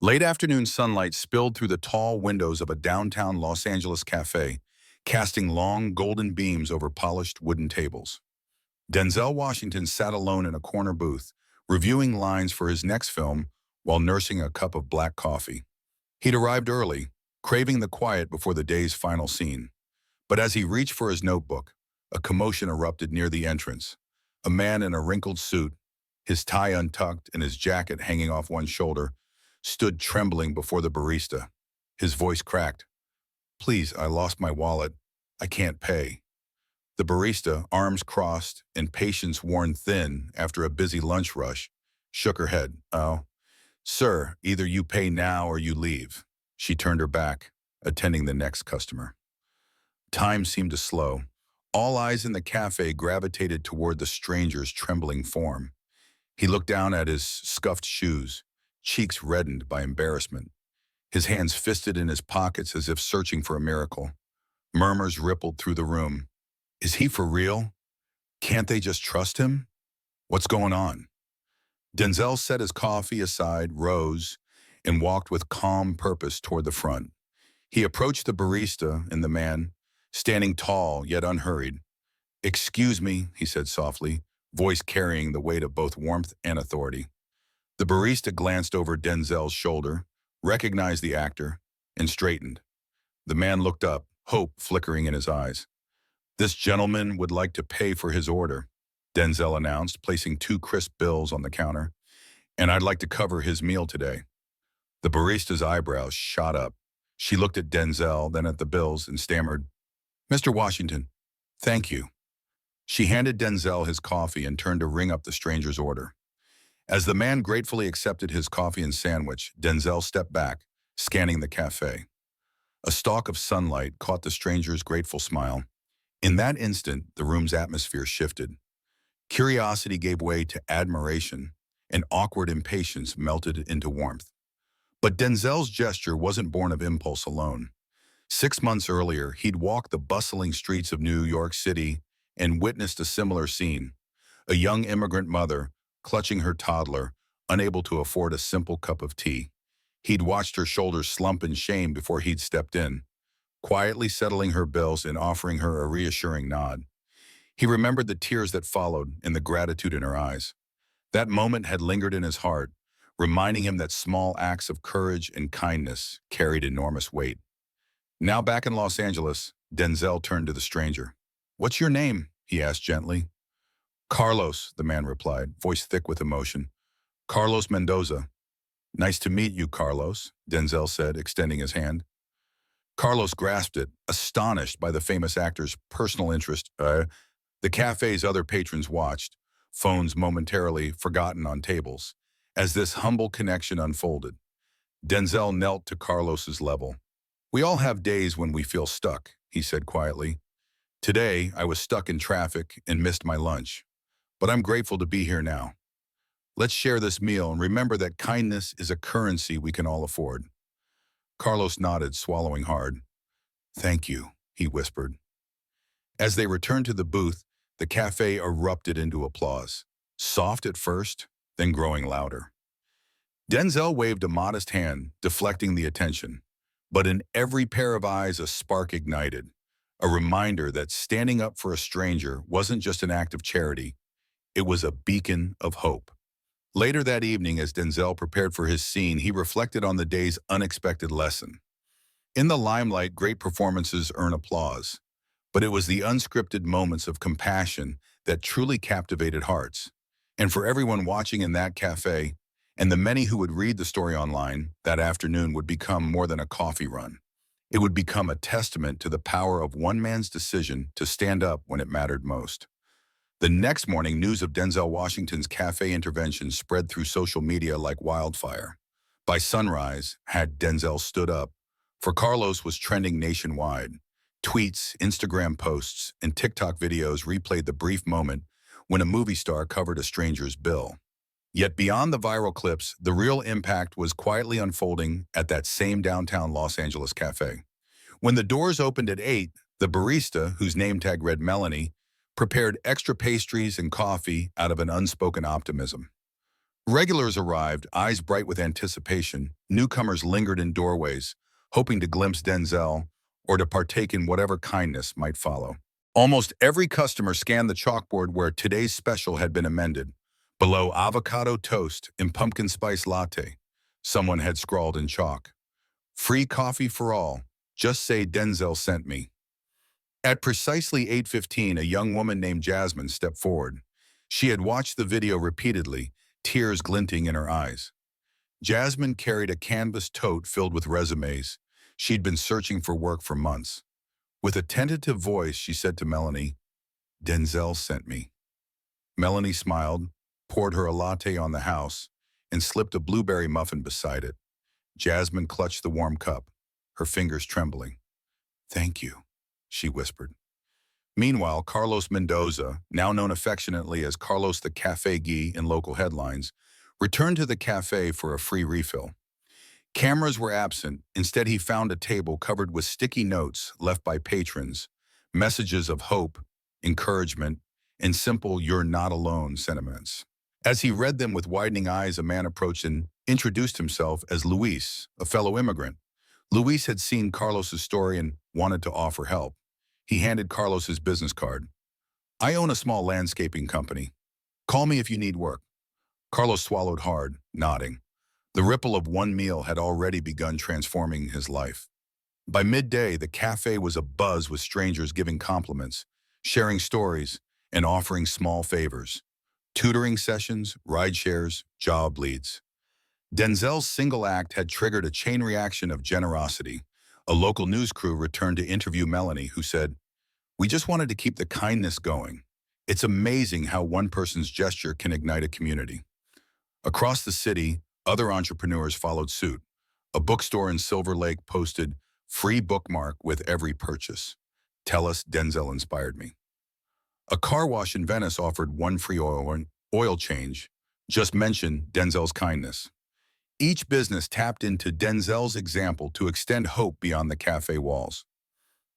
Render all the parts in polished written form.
Late afternoon sunlight spilled through the tall windows of a downtown Los Angeles cafe, casting long golden beams over polished wooden tables. Denzel Washington sat alone in a corner booth, reviewing lines for his next film while nursing a cup of black coffee. He'd arrived early, craving the quiet before the day's final scene. But as he reached for his notebook, a commotion erupted near the entrance. A man in a wrinkled suit, his tie untucked and his jacket hanging off one shoulder, stood trembling before the barista. His voice cracked. "Please, I lost my wallet. I can't pay." The barista, arms crossed and patience worn thin after a busy lunch rush, shook her head. "Oh, sir, either you pay now or you leave." She turned her back, attending the next customer. Time seemed to slow. All eyes in the cafe gravitated toward the stranger's trembling form. He looked down at his scuffed shoes, cheeks reddened by embarrassment, his hands fisted in his pockets as if searching for a miracle. Murmurs rippled through the room. Is he for real? Can't they just trust him? What's going on? Denzel set his coffee aside, rose, and walked with calm purpose toward the front. He approached the barista and the man, standing tall yet unhurried. "Excuse me," he said softly, voice carrying the weight of both warmth and authority. The barista glanced over Denzel's shoulder, recognized the actor, and straightened. The man looked up, hope flickering in his eyes. "This gentleman would like to pay for his order," Denzel announced, placing 2 crisp bills on the counter. "And I'd like to cover his meal today." The barista's eyebrows shot up. She looked at Denzel, then at the bills, and stammered, "Mr. Washington, thank you." She handed Denzel his coffee and turned to ring up the stranger's order. As the man gratefully accepted his coffee and sandwich, Denzel stepped back, scanning the cafe. A stalk of sunlight caught the stranger's grateful smile. In that instant, the room's atmosphere shifted. Curiosity gave way to admiration, and awkward impatience melted into warmth. But Denzel's gesture wasn't born of impulse alone. 6 months earlier, he'd walked the bustling streets of New York City and witnessed a similar scene. A young immigrant mother, clutching her toddler, unable to afford a simple cup of tea. He'd watched her shoulders slump in shame before he'd stepped in, quietly settling her bills and offering her a reassuring nod. He remembered the tears that followed and the gratitude in her eyes. That moment had lingered in his heart, reminding him that small acts of courage and kindness carried enormous weight. Now back in Los Angeles, Denzel turned to the stranger. "What's your name?" he asked gently. "Carlos," the man replied, voice thick with emotion. "Carlos Mendoza." "Nice to meet you, Carlos," Denzel said, extending his hand. Carlos grasped it, astonished by the famous actor's personal interest. The cafe's other patrons watched, phones momentarily forgotten on tables. As this humble connection unfolded, Denzel knelt to Carlos's level. "We all have days when we feel stuck," he said quietly. "Today, I was stuck in traffic and missed my lunch. But I'm grateful to be here now. Let's share this meal and remember that kindness is a currency we can all afford." Carlos nodded, swallowing hard. "Thank you," he whispered. As they returned to the booth, the cafe erupted into applause, soft at first, then growing louder. Denzel waved a modest hand, deflecting the attention. But in every pair of eyes a spark ignited, a reminder that standing up for a stranger wasn't just an act of charity, it was a beacon of hope. Later that evening, as Denzel prepared for his scene, he reflected on the day's unexpected lesson. In the limelight, great performances earn applause, but it was the unscripted moments of compassion that truly captivated hearts. And for everyone watching in that cafe, and the many who would read the story online, that afternoon would become more than a coffee run. It would become a testament to the power of one man's decision to stand up when it mattered most. The next morning, news of Denzel Washington's cafe intervention spread through social media like wildfire. By sunrise, had Denzel stood up, for Carlos was trending nationwide. Tweets, Instagram posts, and TikTok videos replayed the brief moment when a movie star covered a stranger's bill. Yet beyond the viral clips, the real impact was quietly unfolding at that same downtown Los Angeles cafe. When the doors opened at 8, the barista, whose name tag read Melanie, prepared extra pastries and coffee out of an unspoken optimism. Regulars arrived, eyes bright with anticipation. Newcomers lingered in doorways, hoping to glimpse Denzel or to partake in whatever kindness might follow. Almost every customer scanned the chalkboard where today's special had been amended. Below avocado toast and pumpkin spice latte, someone had scrawled in chalk. Free coffee for all. Just say Denzel sent me. At precisely 8:15, a young woman named Jasmine stepped forward. She had watched the video repeatedly, tears glinting in her eyes. Jasmine carried a canvas tote filled with resumes. She'd been searching for work for months. With a tentative voice, she said to Melanie, "Denzel sent me." Melanie smiled, poured her a latte on the house, and slipped a blueberry muffin beside it. Jasmine clutched the warm cup, her fingers trembling. "Thank you," she whispered. Meanwhile, Carlos Mendoza, now known affectionately as Carlos the Café Guy in local headlines, returned to the cafe for a free refill. Cameras were absent. Instead, he found a table covered with sticky notes left by patrons, messages of hope, encouragement, and simple "you're not alone" sentiments. As he read them with widening eyes, a man approached and introduced himself as Luis, a fellow immigrant. Luis had seen Carlos's story and wanted to offer help. He handed Carlos his business card. "I own a small landscaping company. Call me if you need work." Carlos swallowed hard, nodding. The ripple of one meal had already begun transforming his life. By midday, the cafe was abuzz with strangers giving compliments, sharing stories, and offering small favors. Tutoring sessions, ride shares, job leads. Denzel's single act had triggered a chain reaction of generosity. A local news crew returned to interview Melanie, who said, "We just wanted to keep the kindness going. It's amazing how one person's gesture can ignite a community." Across the city, other entrepreneurs followed suit. A bookstore in Silver Lake posted, "Free bookmark with every purchase. Tell us Denzel inspired me." A car wash in Venice offered one free oil change. Just mention Denzel's kindness. Each business tapped into Denzel's example to extend hope beyond the cafe walls.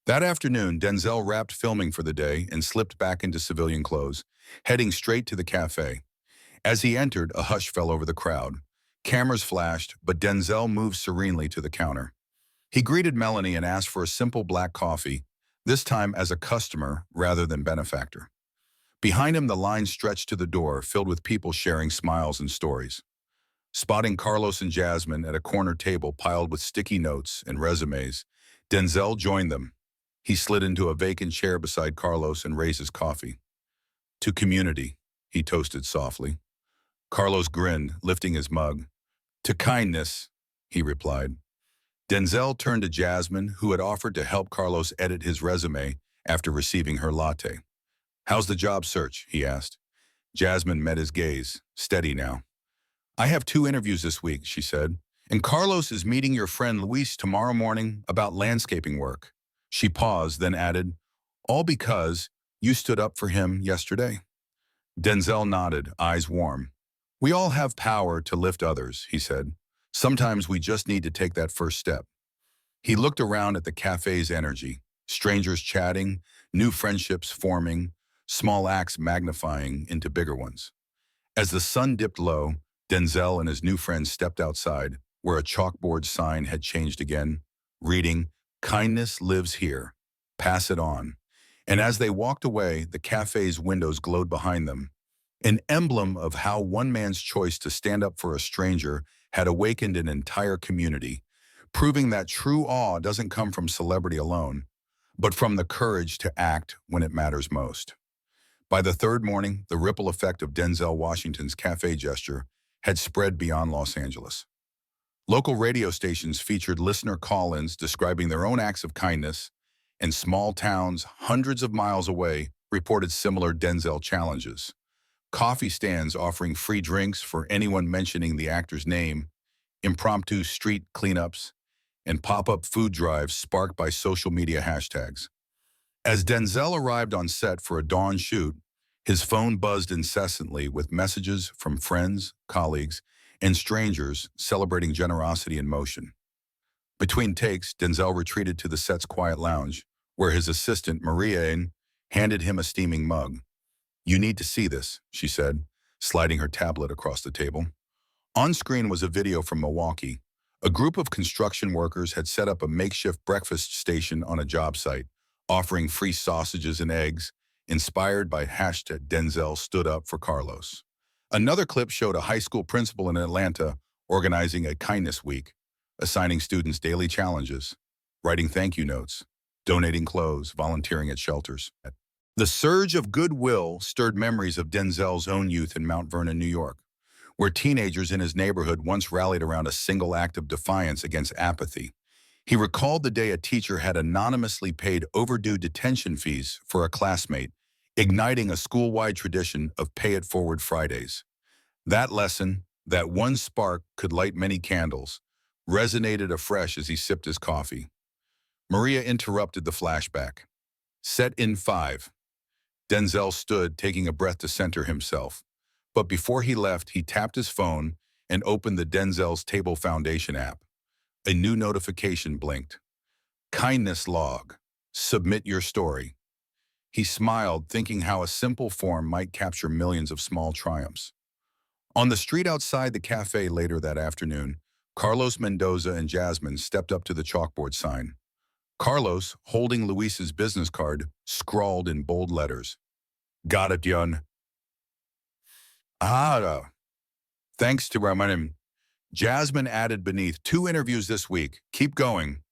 That afternoon, Denzel wrapped filming for the day and slipped back into civilian clothes, heading straight to the cafe. As he entered, a hush fell over the crowd. Cameras flashed, but Denzel moved serenely to the counter. He greeted Melanie and asked for a simple black coffee, this time as a customer rather than benefactor. Behind him, the line stretched to the door, filled with people sharing smiles and stories. Spotting Carlos and Jasmine at a corner table piled with sticky notes and resumes, Denzel joined them. He slid into a vacant chair beside Carlos and raised his coffee. "To community," he toasted softly. Carlos grinned, lifting his mug. "To kindness," he replied. Denzel turned to Jasmine, who had offered to help Carlos edit his resume after receiving her latte. "How's the job search?" he asked. Jasmine met his gaze, steady now. "I have 2 interviews this week," she said, "and Carlos is meeting your friend Luis tomorrow morning about landscaping work." She paused, then added, "All because you stood up for him yesterday." Denzel nodded, eyes warm. "We all have power to lift others," he said. "Sometimes we just need to take that first step." He looked around at the cafe's energy, strangers chatting, new friendships forming, small acts magnifying into bigger ones. As the sun dipped low, Denzel and his new friend stepped outside, where a chalkboard sign had changed again, reading, "Kindness lives here. Pass it on." And as they walked away, the cafe's windows glowed behind them, an emblem of how one man's choice to stand up for a stranger had awakened an entire community, proving that true awe doesn't come from celebrity alone, but from the courage to act when it matters most. By the third morning, the ripple effect of Denzel Washington's cafe gesture had spread beyond Los Angeles. Local radio stations featured listener call-ins describing their own acts of kindness, and small towns hundreds of miles away reported similar Denzel challenges. Coffee stands offering free drinks for anyone mentioning the actor's name, impromptu street cleanups, and pop-up food drives sparked by social media hashtags. As Denzel arrived on set for a dawn shoot, his phone buzzed incessantly with messages from friends, colleagues, and strangers celebrating generosity in motion. Between takes, Denzel retreated to the set's quiet lounge, where his assistant, Maria, handed him a steaming mug. "You need to see this," she said, sliding her tablet across the table. On screen was a video from Milwaukee. A group of construction workers had set up a makeshift breakfast station on a job site, offering free sausages and eggs, inspired by hashtag Denzel stood up for Carlos. Another clip showed a high school principal in Atlanta organizing a kindness week, assigning students daily challenges, writing thank you notes, donating clothes, volunteering at shelters. The surge of goodwill stirred memories of Denzel's own youth in Mount Vernon, New York, where teenagers in his neighborhood once rallied around a single act of defiance against apathy. He recalled the day a teacher had anonymously paid overdue detention fees for a classmate, igniting a school-wide tradition of Pay It Forward Fridays. That lesson, that one spark could light many candles, resonated afresh as he sipped his coffee. Maria interrupted the flashback. Set in 5. Denzel stood, taking a breath to center himself. But before he left, he tapped his phone and opened the Denzel's Table Foundation app. A new notification blinked. Kindness log. Submit your story. He smiled, thinking how a simple form might capture millions of small triumphs. On the street outside the cafe later that afternoon, Carlos Mendoza and Jasmine stepped up to the chalkboard sign. Carlos, holding Luis's business card, scrawled in bold letters. Got it, Yun. Thanks to Ramanim. Jasmine added beneath, 2 interviews this week. Keep going.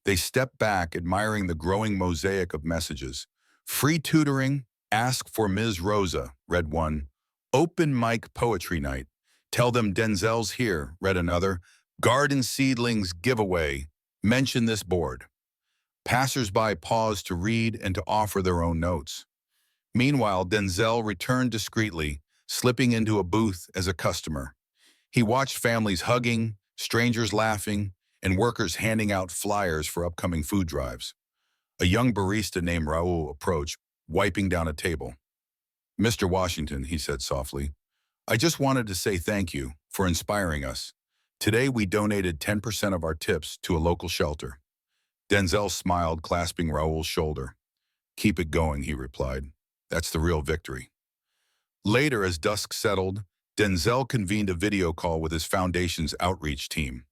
They stepped back, admiring the growing mosaic of messages. Free tutoring, ask for Ms. Rosa, read one. Open mic poetry night. Tell them Denzel's here, read another. Garden seedlings giveaway. Mention this board. Passers-by paused to read and to offer their own notes. Meanwhile, Denzel returned discreetly, slipping into a booth as a customer. He watched families hugging, strangers laughing, and workers handing out flyers for upcoming food drives. A young barista named Raul approached, wiping down a table. Mr. Washington, he said softly, I just wanted to say thank you for inspiring us. Today we donated 10% of our tips to a local shelter. Denzel smiled, clasping Raul's shoulder. Keep it going, he replied. That's the real victory. Later, as dusk settled, Denzel convened a video call with his foundation's outreach team.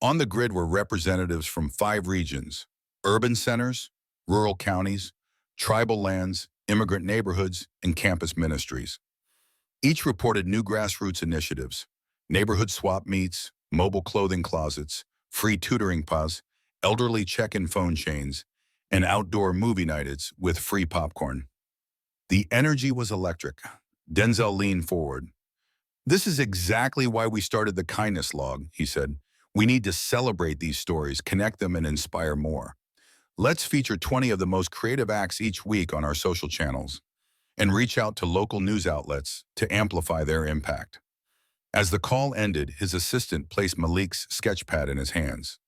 On the grid were representatives from 5 regions: urban centers, rural counties, tribal lands, immigrant neighborhoods, and campus ministries. Each reported new grassroots initiatives: neighborhood swap meets, mobile clothing closets, free tutoring paths, elderly check-in phone chains, and outdoor movie nights with free popcorn. The energy was electric. Denzel leaned forward. This is exactly why we started the kindness log, he said. We need to celebrate these stories, connect them, and inspire more. Let's feature 20 of the most creative acts each week on our social channels and reach out to local news outlets to amplify their impact. As the call ended, his assistant placed Malik's sketchpad in his hands.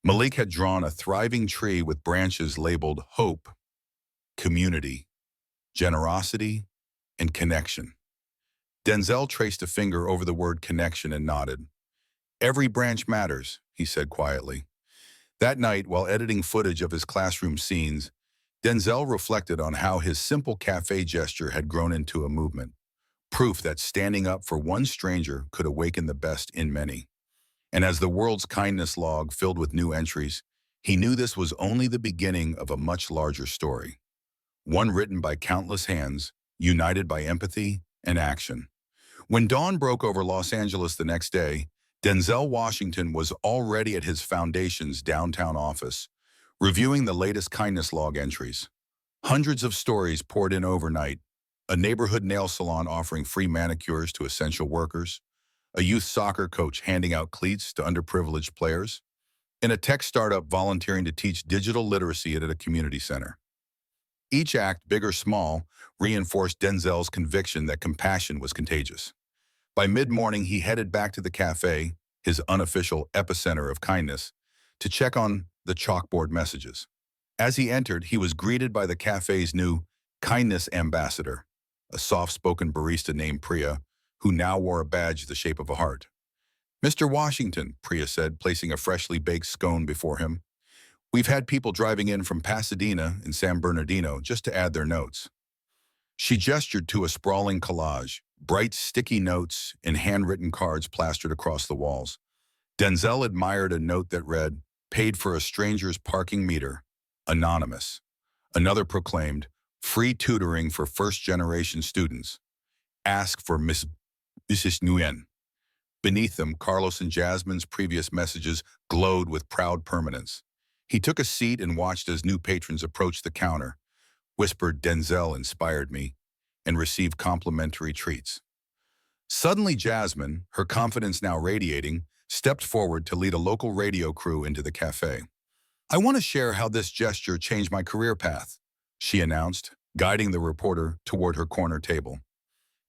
Malik had drawn a thriving tree with branches labeled hope, community, generosity, and connection. Denzel traced a finger over the word connection and nodded. Every branch matters, he said quietly. That night, while editing footage of his classroom scenes, Denzel reflected on how his simple cafe gesture had grown into a movement, proof that standing up for one stranger could awaken the best in many. And as the world's kindness log filled with new entries, he knew this was only the beginning of a much larger story, one written by countless hands, united by empathy and action. When dawn broke over Los Angeles the next day, Denzel Washington was already at his foundation's downtown office, reviewing the latest kindness log entries. Hundreds of stories poured in overnight: a neighborhood nail salon offering free manicures to essential workers, a youth soccer coach handing out cleats to underprivileged players, and a tech startup volunteering to teach digital literacy at a community center. Each act, big or small, reinforced Denzel's conviction that compassion was contagious. By mid-morning, he headed back to the cafe, his unofficial epicenter of kindness, to check on the chalkboard messages. As he entered, he was greeted by the cafe's new kindness ambassador, a soft-spoken barista named Priya, who now wore a badge the shape of a heart. Mr. Washington, Priya said, placing a freshly baked scone before him. We've had people driving in from Pasadena and San Bernardino just to add their notes. She gestured to a sprawling collage, bright sticky notes and handwritten cards plastered across the walls. Denzel admired a note that read, "Paid for a stranger's parking meter. Anonymous." Another proclaimed, "Free tutoring for first-generation students. Ask for Mrs. Nguyen." Beneath them, Carlos and Jasmine's previous messages glowed with proud permanence. He took a seat and watched as new patrons approached the counter, whispered, "Denzel inspired me," and received complimentary treats. Suddenly Jasmine, her confidence now radiating, stepped forward to lead a local radio crew into the cafe. "I want to share how this gesture changed my career path," she announced, guiding the reporter toward her corner table.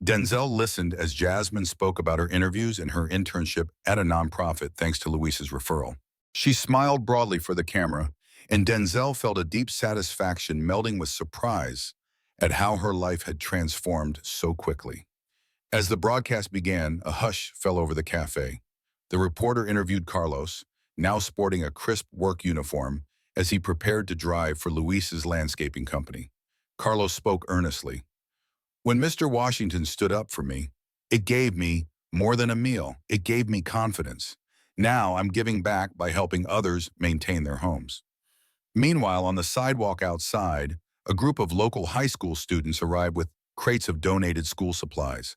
Denzel listened as Jasmine spoke about her interviews and her internship at a nonprofit thanks to Luis's referral. She smiled broadly for the camera, and Denzel felt a deep satisfaction melding with surprise at how her life had transformed so quickly. As the broadcast began, a hush fell over the cafe. The reporter interviewed Carlos, now sporting a crisp work uniform, as he prepared to drive for Luis's landscaping company. Carlos spoke earnestly. "When Mr. Washington stood up for me, it gave me more than a meal. It gave me confidence. Now I'm giving back by helping others maintain their homes." Meanwhile, on the sidewalk outside, a group of local high school students arrived with crates of donated school supplies.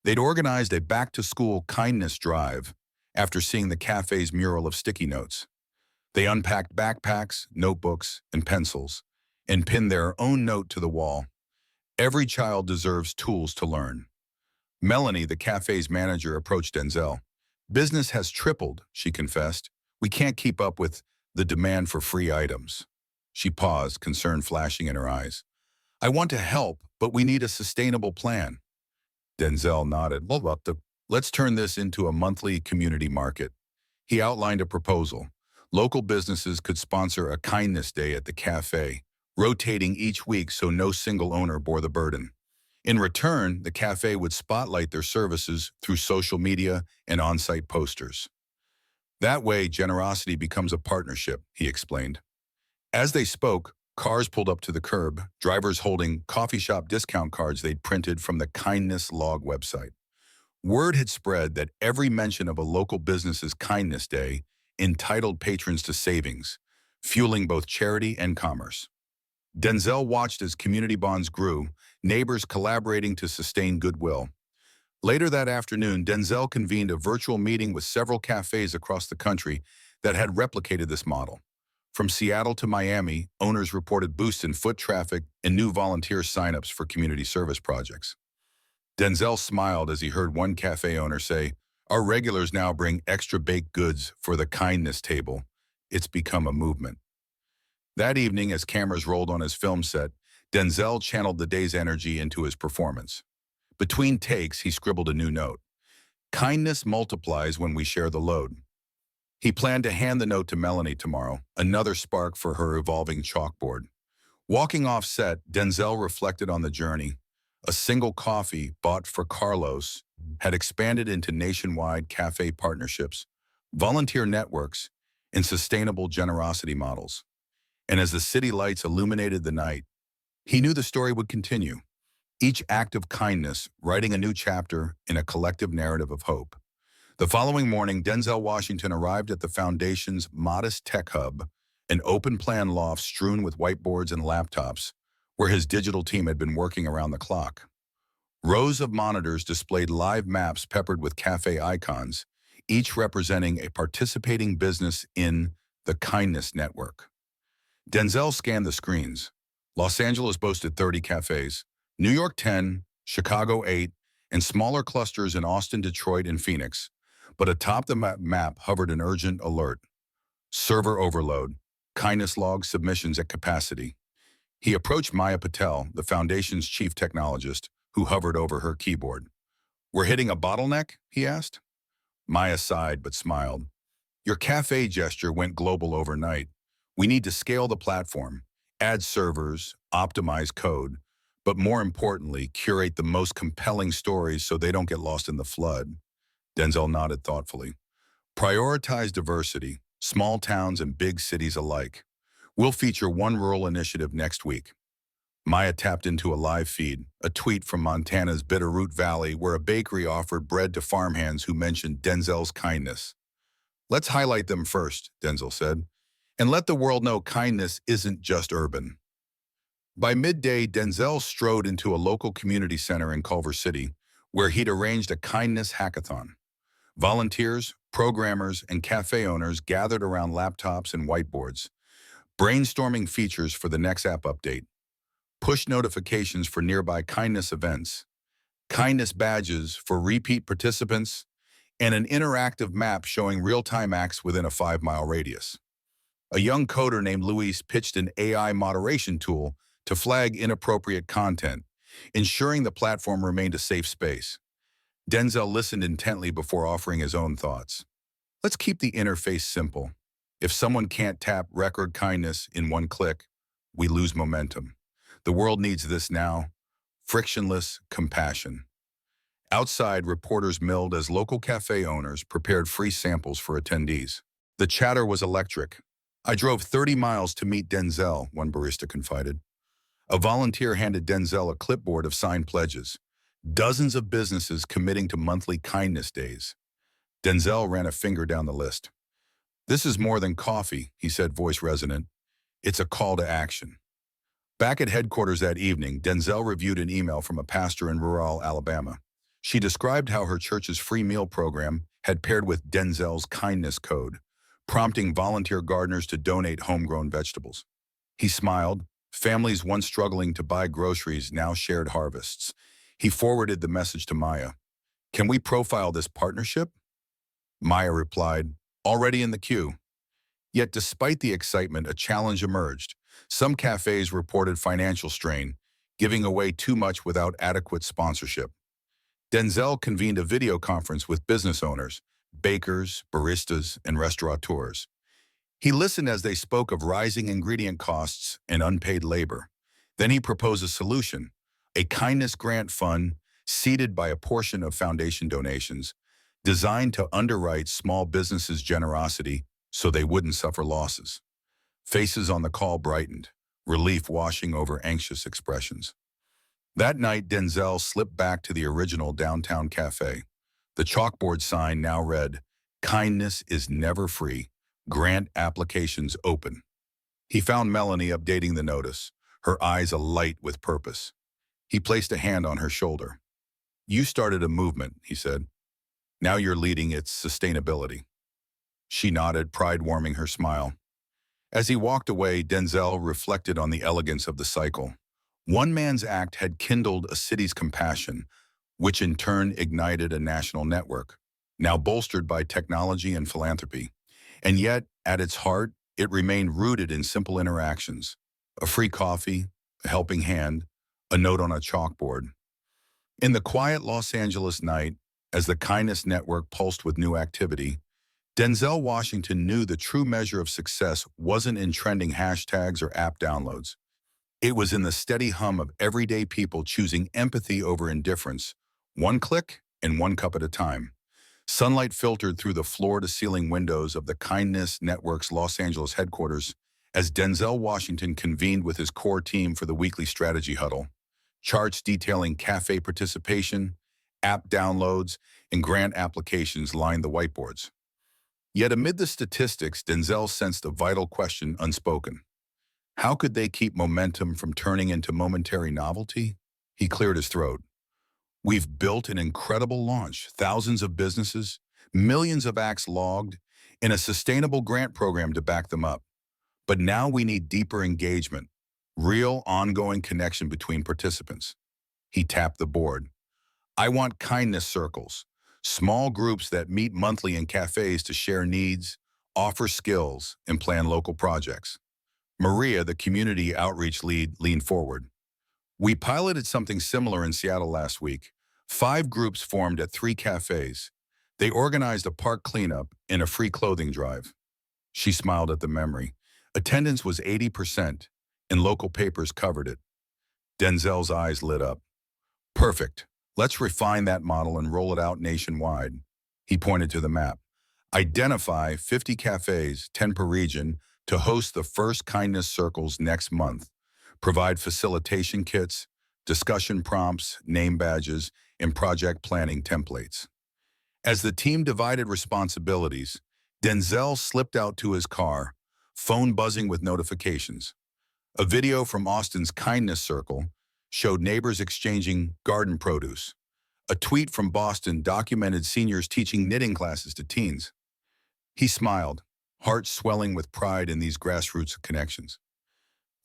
They'd organized a back-to-school kindness drive after seeing the cafe's mural of sticky notes. They unpacked backpacks, notebooks, and pencils, and pinned their own note to the wall. "Every child deserves tools to learn." Melanie, the cafe's manager, approached Denzel. "Business has tripled," she confessed. "We can't keep up with the demand for free items." She paused, concern flashing in her eyes. "I want to help, but we need a sustainable plan." Denzel nodded. "Let's turn this into a monthly community market." He outlined a proposal. Local businesses could sponsor a kindness day at the cafe, rotating each week so no single owner bore the burden. In return, the cafe would spotlight their services through social media and on-site posters. "That way, generosity becomes a partnership," he explained. As they spoke, cars pulled up to the curb, drivers holding coffee shop discount cards they'd printed from the Kindness Log website. Word had spread that every mention of a local business's Kindness Day entitled patrons to savings, fueling both charity and commerce. Denzel watched as community bonds grew, neighbors collaborating to sustain goodwill. Later that afternoon, Denzel convened a virtual meeting with several cafes across the country that had replicated this model. From Seattle to Miami, owners reported boosts in foot traffic and new volunteer signups for community service projects. Denzel smiled as he heard one cafe owner say, "Our regulars now bring extra baked goods for the kindness table. It's become a movement." That evening, as cameras rolled on his film set, Denzel channeled the day's energy into his performance. Between takes, he scribbled a new note. "Kindness multiplies when we share the load." He planned to hand the note to Melanie tomorrow, another spark for her evolving chalkboard. Walking off set, Denzel reflected on the journey. A single coffee bought for Carlos had expanded into nationwide cafe partnerships, volunteer networks, and sustainable generosity models. And as the city lights illuminated the night, he knew the story would continue. Each act of kindness writing a new chapter in a collective narrative of hope. The following morning, Denzel Washington arrived at the Foundation's modest tech hub, an open-plan loft strewn with whiteboards and laptops, where his digital team had been working around the clock. Rows of monitors displayed live maps peppered with cafe icons, each representing a participating business in the Kindness Network. Denzel scanned the screens. Los Angeles boasted 30 cafes, New York 10, Chicago 8, and smaller clusters in Austin, Detroit, and Phoenix. But atop the map hovered an urgent alert. Server overload. Kindness log submissions at capacity. He approached Maya Patel, the Foundation's chief technologist, who hovered over her keyboard. "We're hitting a bottleneck?" he asked. Maya sighed but smiled. "Your cafe gesture went global overnight. We need to scale the platform, add servers, optimize code, but more importantly, curate the most compelling stories so they don't get lost in the flood." Denzel nodded thoughtfully. "Prioritize diversity, small towns and big cities alike. We'll feature one rural initiative next week." Maya tapped into a live feed, a tweet from Montana's Bitterroot Valley where a bakery offered bread to farmhands who mentioned Denzel's kindness. Let's highlight them first, Denzel said, and let the world know kindness isn't just urban. By midday, Denzel strode into a local community center in Culver City, where he'd arranged a kindness hackathon. Volunteers, programmers, and cafe owners gathered around laptops and whiteboards, brainstorming features for the next app update, push notifications for nearby kindness events, kindness badges for repeat participants, and an interactive map showing real-time acts within a 5-mile radius. A young coder named Luis pitched an AI moderation tool to flag inappropriate content, ensuring the platform remained a safe space. Denzel listened intently before offering his own thoughts. Let's keep the interface simple. If someone can't tap record kindness in one click, we lose momentum. The world needs this now: frictionless compassion. Outside, reporters milled as local cafe owners prepared free samples for attendees. The chatter was electric. I drove 30 miles to meet Denzel, one barista confided. A volunteer handed Denzel a clipboard of signed pledges, dozens of businesses committing to monthly kindness days. Denzel ran a finger down the list. "This is more than coffee," he said, voice resonant. "It's a call to action." Back at headquarters that evening, Denzel reviewed an email from a pastor in rural Alabama. She described how her church's free meal program had paired with Denzel's kindness code, prompting volunteer gardeners to donate homegrown vegetables. He smiled. Families once struggling to buy groceries now shared harvests. He forwarded the message to Maya. "Can we profile this partnership?" Maya replied, "Already in the queue." Yet despite the excitement, a challenge emerged. Some cafes reported financial strain, giving away too much without adequate sponsorship. Denzel convened a video conference with business owners, bakers, baristas, and restaurateurs. He listened as they spoke of rising ingredient costs and unpaid labor. Then he proposed a solution: a kindness grant fund seeded by a portion of foundation donations, designed to underwrite small businesses' generosity so they wouldn't suffer losses. Faces on the call brightened, relief washing over anxious expressions. That night, Denzel slipped back to the original downtown cafe. The chalkboard sign now read, "Kindness is never free. Grant applications open." He found Melanie updating the notice, her eyes alight with purpose. He placed a hand on her shoulder. "You started a movement," he said. "Now you're leading its sustainability." She nodded, pride warming her smile. As he walked away, Denzel reflected on the elegance of the cycle. One man's act had kindled a city's compassion, which in turn ignited a national network, now bolstered by technology and philanthropy. And yet, at its heart, it remained rooted in simple interactions: a free coffee, a helping hand, a note on a chalkboard. In the quiet Los Angeles night, as the Kindness Network pulsed with new activity, Denzel Washington knew the true measure of success wasn't in trending hashtags or app downloads. It was in the steady hum of everyday people choosing empathy over indifference, one click and one cup at a time. Sunlight filtered through the floor-to-ceiling windows of the Kindness Network's Los Angeles headquarters as Denzel Washington convened with his core team for the weekly strategy huddle. Charts detailing cafe participation, app downloads, and grant applications lined the whiteboards. Yet amid the statistics, Denzel sensed a vital question unspoken. How could they keep momentum from turning into momentary novelty? He cleared his throat. "We've built an incredible launch, thousands of businesses, millions of acts logged, and a sustainable grant program to back them up. But now we need deeper engagement, real ongoing connection between participants." He tapped the board. "I want kindness circles, small groups that meet monthly in cafes to share needs, offer skills, and plan local projects." Maria, the community outreach lead, leaned forward. "We piloted something similar in Seattle last week. 5 groups formed at 3 cafes. They organized a park cleanup and a free clothing drive." She smiled at the memory. Attendance was 80%, and local papers covered it. Denzel's eyes lit up. "Perfect. Let's refine that model and roll it out nationwide." He pointed to the map. "Identify 50 cafes, 10 per region, to host the first kindness circles next month. provide facilitation kits, discussion prompts, name badges, and project planning templates. As the team divided responsibilities, Denzel slipped out to his car, phone buzzing with notifications. A video from Austin's Kindness Circle showed neighbors exchanging garden produce. A tweet from Boston documented seniors teaching knitting classes to teens. He smiled, heart swelling with pride in these grassroots connections.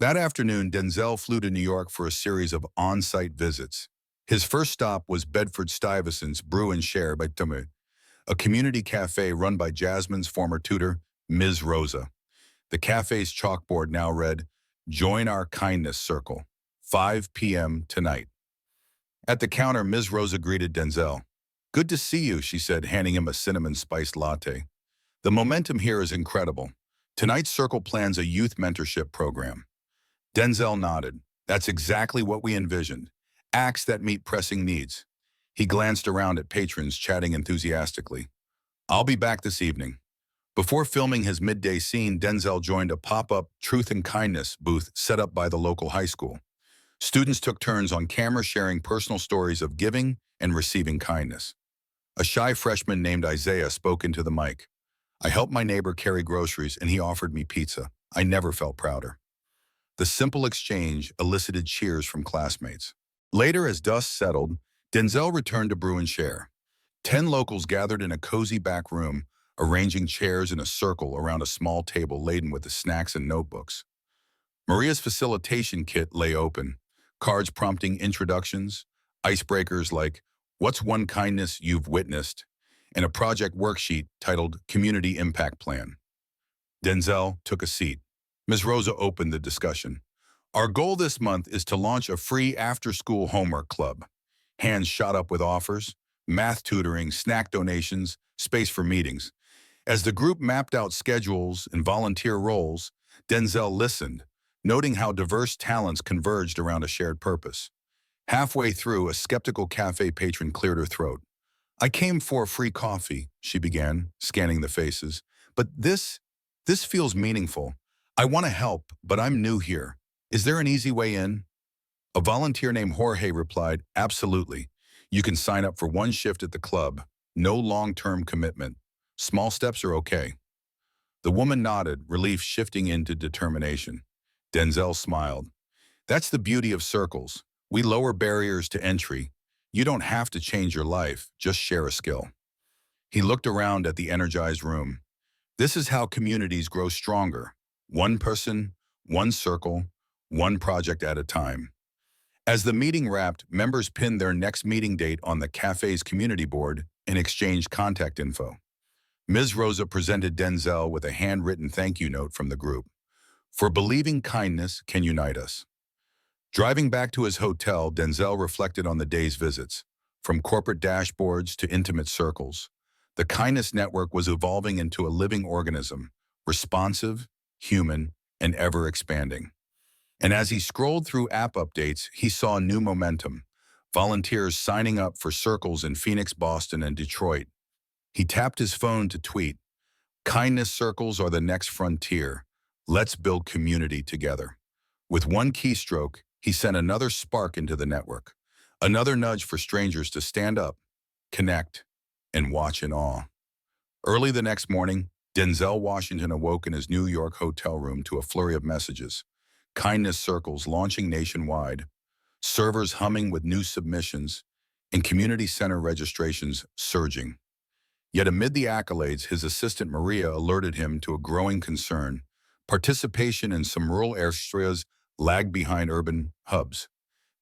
That afternoon, Denzel flew to New York for a series of on-site visits. His first stop was Bedford-Stuyvesant's Brew and Share by Tumu, a community cafe run by Jasmine's former tutor, Ms. Rosa. The cafe's chalkboard now read, "Join our kindness circle, 5 p.m. tonight." At the counter, Ms. Rosa greeted Denzel. "Good to see you," she said, handing him a cinnamon-spiced latte. "The momentum here is incredible. Tonight's circle plans a youth mentorship program." Denzel nodded. "That's exactly what we envisioned. Acts that meet pressing needs." He glanced around at patrons chatting enthusiastically. "I'll be back this evening." Before filming his midday scene, Denzel joined a pop-up Truth and Kindness booth set up by the local high school. Students took turns on camera sharing personal stories of giving and receiving kindness. A shy freshman named Isaiah spoke into the mic. "I helped my neighbor carry groceries and he offered me pizza. I never felt prouder." The simple exchange elicited cheers from classmates. Later, as dust settled, Denzel returned to Brew and Share. 10 locals gathered in a cozy back room, arranging chairs in a circle around a small table laden with the snacks and notebooks. Maria's facilitation kit lay open, cards prompting introductions, icebreakers like, "What's one kindness you've witnessed?" and a project worksheet titled Community Impact Plan. Denzel took a seat. Ms. Rosa opened the discussion. "Our goal this month is to launch a free after-school homework club." Hands shot up with offers, math tutoring, snack donations, space for meetings. As the group mapped out schedules and volunteer roles, Denzel listened, noting how diverse talents converged around a shared purpose. Halfway through, a skeptical cafe patron cleared her throat. "I came for a free coffee," she began, scanning the faces. "But this feels meaningful. I want to help, but I'm new here. Is there an easy way in?" A volunteer named Jorge replied, "Absolutely. You can sign up for one shift at the club. No long-term commitment. Small steps are okay." The woman nodded, relief shifting into determination. Denzel smiled. "That's the beauty of circles. We lower barriers to entry. You don't have to change your life, just share a skill." He looked around at the energized room. This is how communities grow stronger. One person, one circle, one project at a time. As the meeting wrapped, members pinned their next meeting date on the cafe's community board and exchanged contact info. Ms. Rosa presented Denzel with a handwritten thank you note from the group. "For believing kindness can unite us." Driving back to his hotel, Denzel reflected on the day's visits. From corporate dashboards to intimate circles, the Kindness Network was evolving into a living organism, responsive, human, and ever-expanding. And as he scrolled through app updates, he saw new momentum. Volunteers signing up for circles in Phoenix, Boston, and Detroit. He tapped his phone to tweet, "Kindness circles are the next frontier. Let's build community together." With one keystroke, he sent another spark into the network. Another nudge for strangers to stand up, connect, and watch in awe. Early the next morning, Denzel Washington awoke in his New York hotel room to a flurry of messages. Kindness circles launching nationwide, servers humming with new submissions, and community center registrations surging. Yet amid the accolades, his assistant Maria alerted him to a growing concern. Participation in some rural areas lagged behind urban hubs.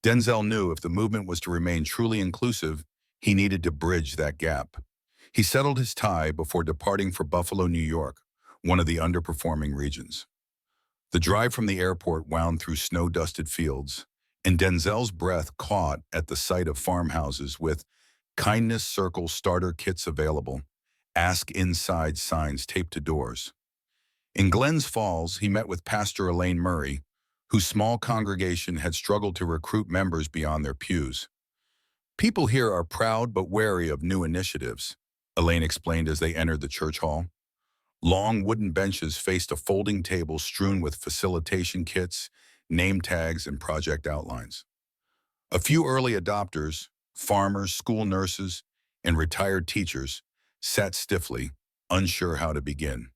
Denzel knew if the movement was to remain truly inclusive, he needed to bridge that gap. He settled his tie before departing for Buffalo, New York, one of the underperforming regions. The drive from the airport wound through snow-dusted fields, and Denzel's breath caught at the sight of farmhouses with Kindness Circle starter kits available, Ask Inside signs taped to doors. In Glens Falls, he met with Pastor Elaine Murray, whose small congregation had struggled to recruit members beyond their pews. "People here are proud but wary of new initiatives," Elaine explained as they entered the church hall. Long wooden benches faced a folding table strewn with facilitation kits, name tags, and project outlines. A few early adopters, farmers, school nurses, and retired teachers, sat stiffly, unsure how to begin.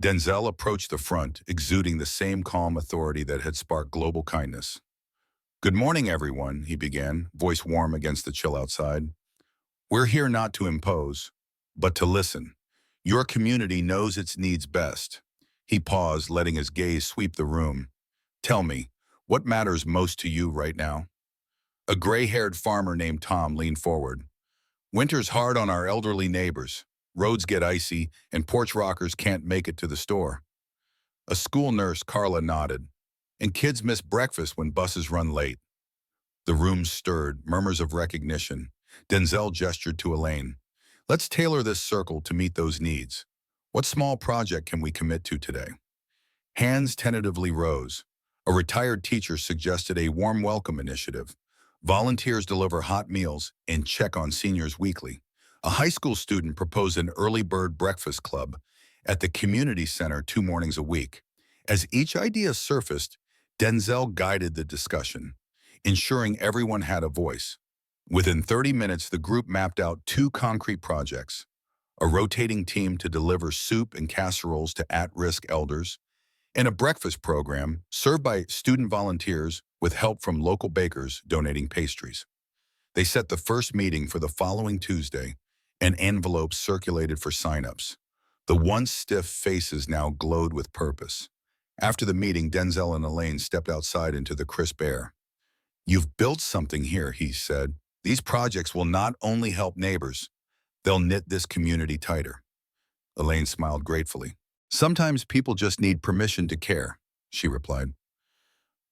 Denzel approached the front, exuding the same calm authority that had sparked global kindness. "Good morning, everyone," he began, voice warm against the chill outside. "We're here not to impose, but to listen. Your community knows its needs best." He paused, letting his gaze sweep the room. "Tell me, what matters most to you right now?" A gray-haired farmer named Tom leaned forward. "Winter's hard on our elderly neighbors. Roads get icy, and porch rockers can't make it to the store." A school nurse, Carla, nodded. "And kids miss breakfast when buses run late." The room stirred, murmurs of recognition. Denzel gestured to Elaine. "Let's tailor this circle to meet those needs. What small project can we commit to today?" Hands tentatively rose. A retired teacher suggested a warm welcome initiative. Volunteers deliver hot meals and check on seniors weekly. A high school student proposed an early bird breakfast club at the community center 2 mornings a week. As each idea surfaced, Denzel guided the discussion, ensuring everyone had a voice. Within 30 minutes, the group mapped out 2 concrete projects: a rotating team to deliver soup and casseroles to at-risk elders, and a breakfast program served by student volunteers with help from local bakers donating pastries. They set the first meeting for the following Tuesday, and envelopes circulated for sign-ups. The once stiff faces now glowed with purpose. After the meeting, Denzel and Elaine stepped outside into the crisp air. "You've built something here," he said. "These projects will not only help neighbors, they'll knit this community tighter." Elaine smiled gratefully. "Sometimes people just need permission to care," she replied.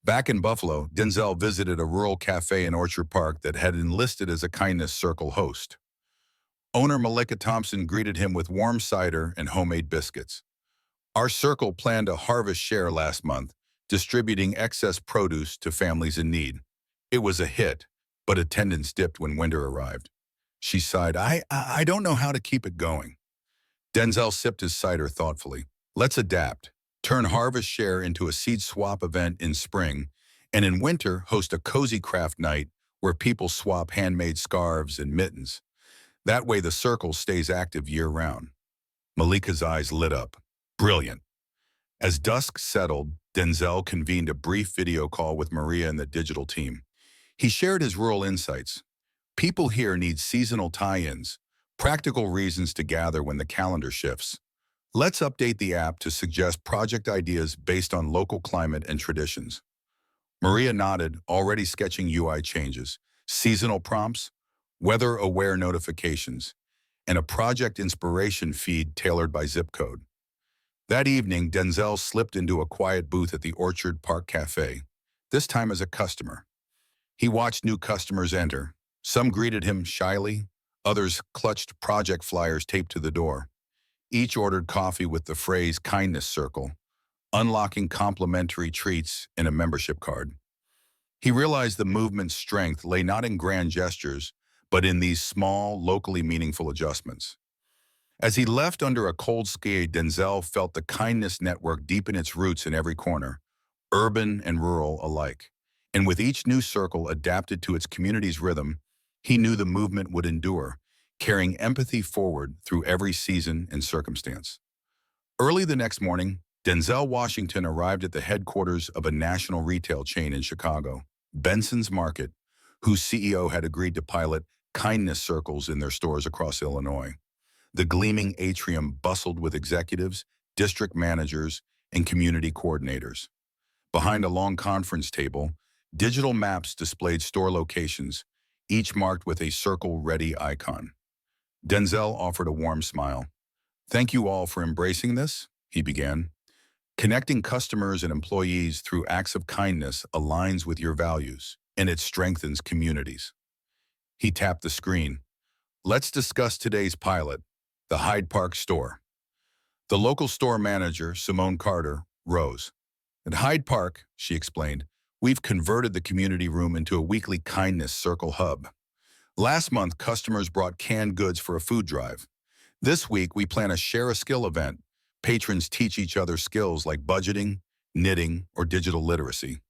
Back in Buffalo, Denzel visited a rural cafe in Orchard Park that had enlisted as a Kindness Circle host. Owner Malika Thompson greeted him with warm cider and homemade biscuits. "Our circle planned a harvest share last month, distributing excess produce to families in need. It was a hit, but attendance dipped when winter arrived." She sighed. I don't know how to keep it going." Denzel sipped his cider thoughtfully. "Let's adapt. Turn Harvest Share into a seed swap event in spring, and in winter host a cozy craft night where people swap handmade scarves and mittens. That way the circle stays active year-round." Malika's eyes lit up. "Brilliant." As dusk settled, Denzel convened a brief video call with Maria and the digital team. He shared his rural insights. "People here need seasonal tie-ins, practical reasons to gather when the calendar shifts. Let's update the app to suggest project ideas based on local climate and traditions." Maria nodded, already sketching UI changes, seasonal prompts, weather-aware notifications, and a project inspiration feed tailored by zip code. That evening, Denzel slipped into a quiet booth at the Orchard Park Cafe, this time as a customer. He watched new customers enter. Some greeted him shyly, others clutched project flyers taped to the door. Each ordered coffee with the phrase "Kindness Circle," unlocking complimentary treats and a membership card. He realized the movement's strength lay not in grand gestures, but in these small, locally meaningful adjustments. As he left under a cold sky, Denzel felt the kindness network deepen its roots in every corner, urban and rural alike. And with each new circle adapted to its community's rhythm, he knew the movement would endure, carrying empathy forward through every season and circumstance. Early the next morning, Denzel Washington arrived at the headquarters of a national retail chain in Chicago, Benson's Market, whose CEO had agreed to pilot kindness circles in their stores across Illinois. The gleaming atrium bustled with executives, district managers, and community coordinators. Behind a long conference table, digital maps displayed store locations, each marked with a circle-ready icon. Denzel offered a warm smile. "Thank you all for embracing this," he began. "Connecting customers and employees through acts of kindness aligns with your values, and it strengthens communities." He tapped the screen. "Let's discuss today's pilot, the Hyde Park store." The local store manager, Simone Carter, rose. "At Hyde Park," she explained, "we've converted the community room into a weekly kindness circle hub. Last month, customers brought canned goods for a food drive. This week, we plan a Share a Skill event. Patrons teach each other skills like budgeting, knitting, or digital literacy."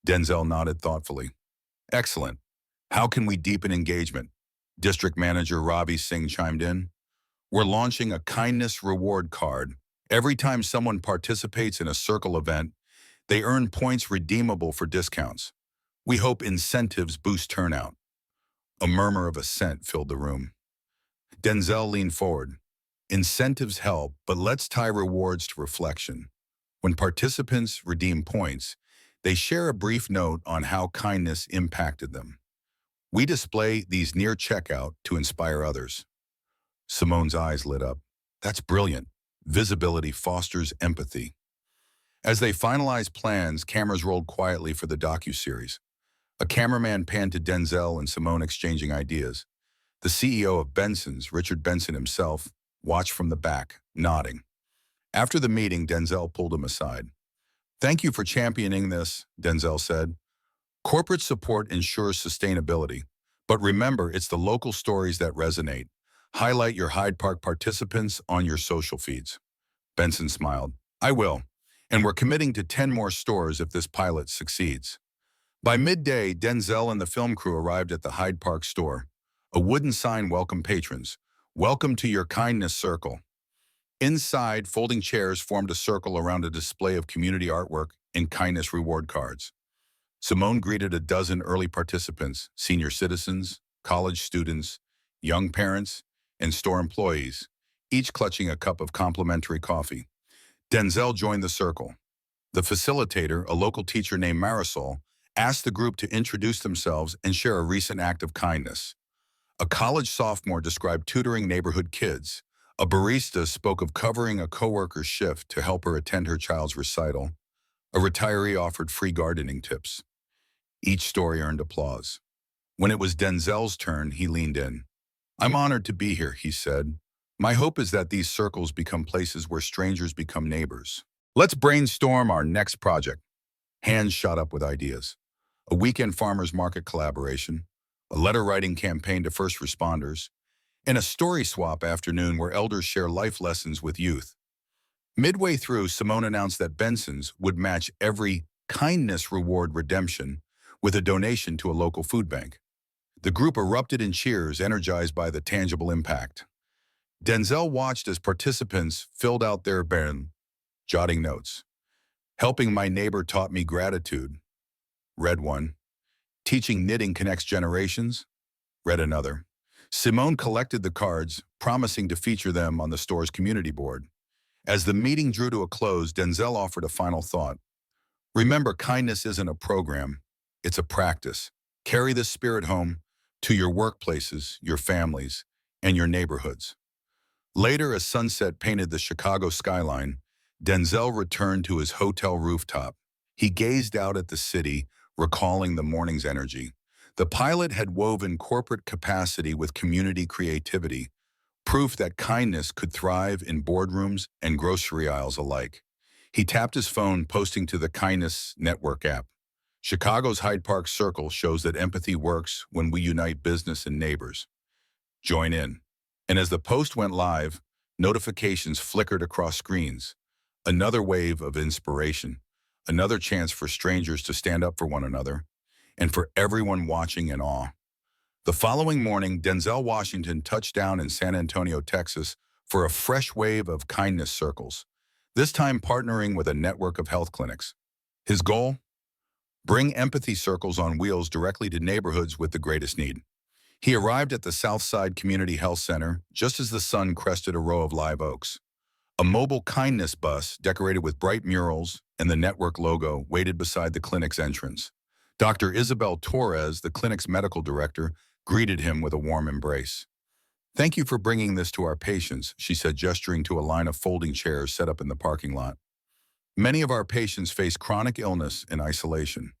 Denzel nodded thoughtfully. Excellent. How can we deepen engagement? District Manager Ravi Singh chimed in. We're launching a kindness reward card. Every time someone participates in a circle event, they earn points redeemable for discounts. We hope incentives boost turnout. A murmur of assent filled the room. Denzel leaned forward. Incentives help, but let's tie rewards to reflection. When participants redeem points, they share a brief note on how kindness impacted them. We display these near checkout to inspire others. Simone's eyes lit up. That's brilliant. Visibility fosters empathy. As they finalized plans, cameras rolled quietly for the docuseries. A cameraman panned to Denzel and Simone exchanging ideas. The CEO of Benson's, Richard Benson himself, watched from the back, nodding. After the meeting, Denzel pulled him aside. Thank you for championing this, Denzel said. Corporate support ensures sustainability. But remember, it's the local stories that resonate. Highlight your Hyde Park participants on your social feeds. Benson smiled. I will. And we're committing to 10 more stores if this pilot succeeds. By midday, Denzel and the film crew arrived at the Hyde Park store. A wooden sign welcomed patrons. Welcome to your kindness circle. Inside, folding chairs formed a circle around a display of community artwork and kindness reward cards. Simone greeted a dozen early participants, senior citizens, college students, young parents, and store employees, each clutching a cup of complimentary coffee. Denzel joined the circle. The facilitator, a local teacher named Marisol, asked the group to introduce themselves and share a recent act of kindness. A college sophomore described tutoring neighborhood kids. A barista spoke of covering a coworker's shift to help her attend her child's recital. A retiree offered free gardening tips. Each story earned applause. When it was Denzel's turn, he leaned in. I'm honored to be here, he said. My hope is that these circles become places where strangers become neighbors. Let's brainstorm our next project. Hands shot up with ideas. A weekend farmers market collaboration, a letter-writing campaign to first responders, and a story swap afternoon where elders share life lessons with youth. Midway through, Simone announced that Benson's would match every kindness reward redemption with a donation to a local food bank. The group erupted in cheers, energized by the tangible impact. Denzel watched as participants filled out their burn, jotting notes. Helping my neighbor taught me gratitude. Read one. Teaching knitting connects generations. Read another. Simone collected the cards, promising to feature them on the store's community board. As the meeting drew to a close, Denzel offered a final thought. Remember, kindness isn't a program, it's a practice. Carry this spirit home to your workplaces, your families, and your neighborhoods. Later, as sunset painted the Chicago skyline, Denzel returned to his hotel rooftop. He gazed out at the city, recalling the morning's energy. The pilot had woven corporate capacity with community creativity, proof that kindness could thrive in boardrooms and grocery aisles alike. He tapped his phone, posting to the Kindness Network app. Chicago's Hyde Park Circle shows that empathy works when we unite business and neighbors. Join in. And as the post went live, notifications flickered across screens. Another wave of inspiration, another chance for strangers to stand up for one another, and for everyone watching in awe. The following morning, Denzel Washington touched down in San Antonio, Texas, for a fresh wave of kindness circles, this time partnering with a network of health clinics. His goal? Bring empathy circles on wheels directly to neighborhoods with the greatest need. He arrived at the Southside Community Health Center just as the sun crested a row of live oaks. A mobile kindness bus, decorated with bright murals and the network logo, waited beside the clinic's entrance. Dr. Isabel Torres, the clinic's medical director, greeted him with a warm embrace. Thank you for bringing this to our patients, she said, gesturing to a line of folding chairs set up in the parking lot. Many of our patients face chronic illness and isolation.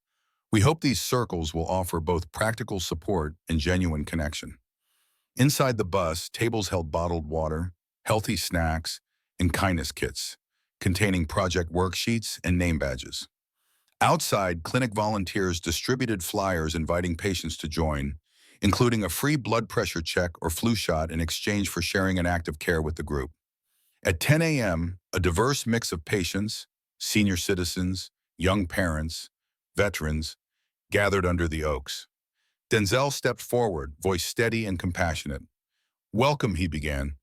We hope these circles will offer both practical support and genuine connection. Inside the bus, tables held bottled water, healthy snacks, and kindness kits, containing project worksheets and name badges. Outside, clinic volunteers distributed flyers inviting patients to join, including a free blood pressure check or flu shot in exchange for sharing an act of care with the group. At 10 a.m., a diverse mix of patients, senior citizens, young parents, veterans, gathered under the oaks. Denzel stepped forward, voice steady and compassionate. "Welcome," he began.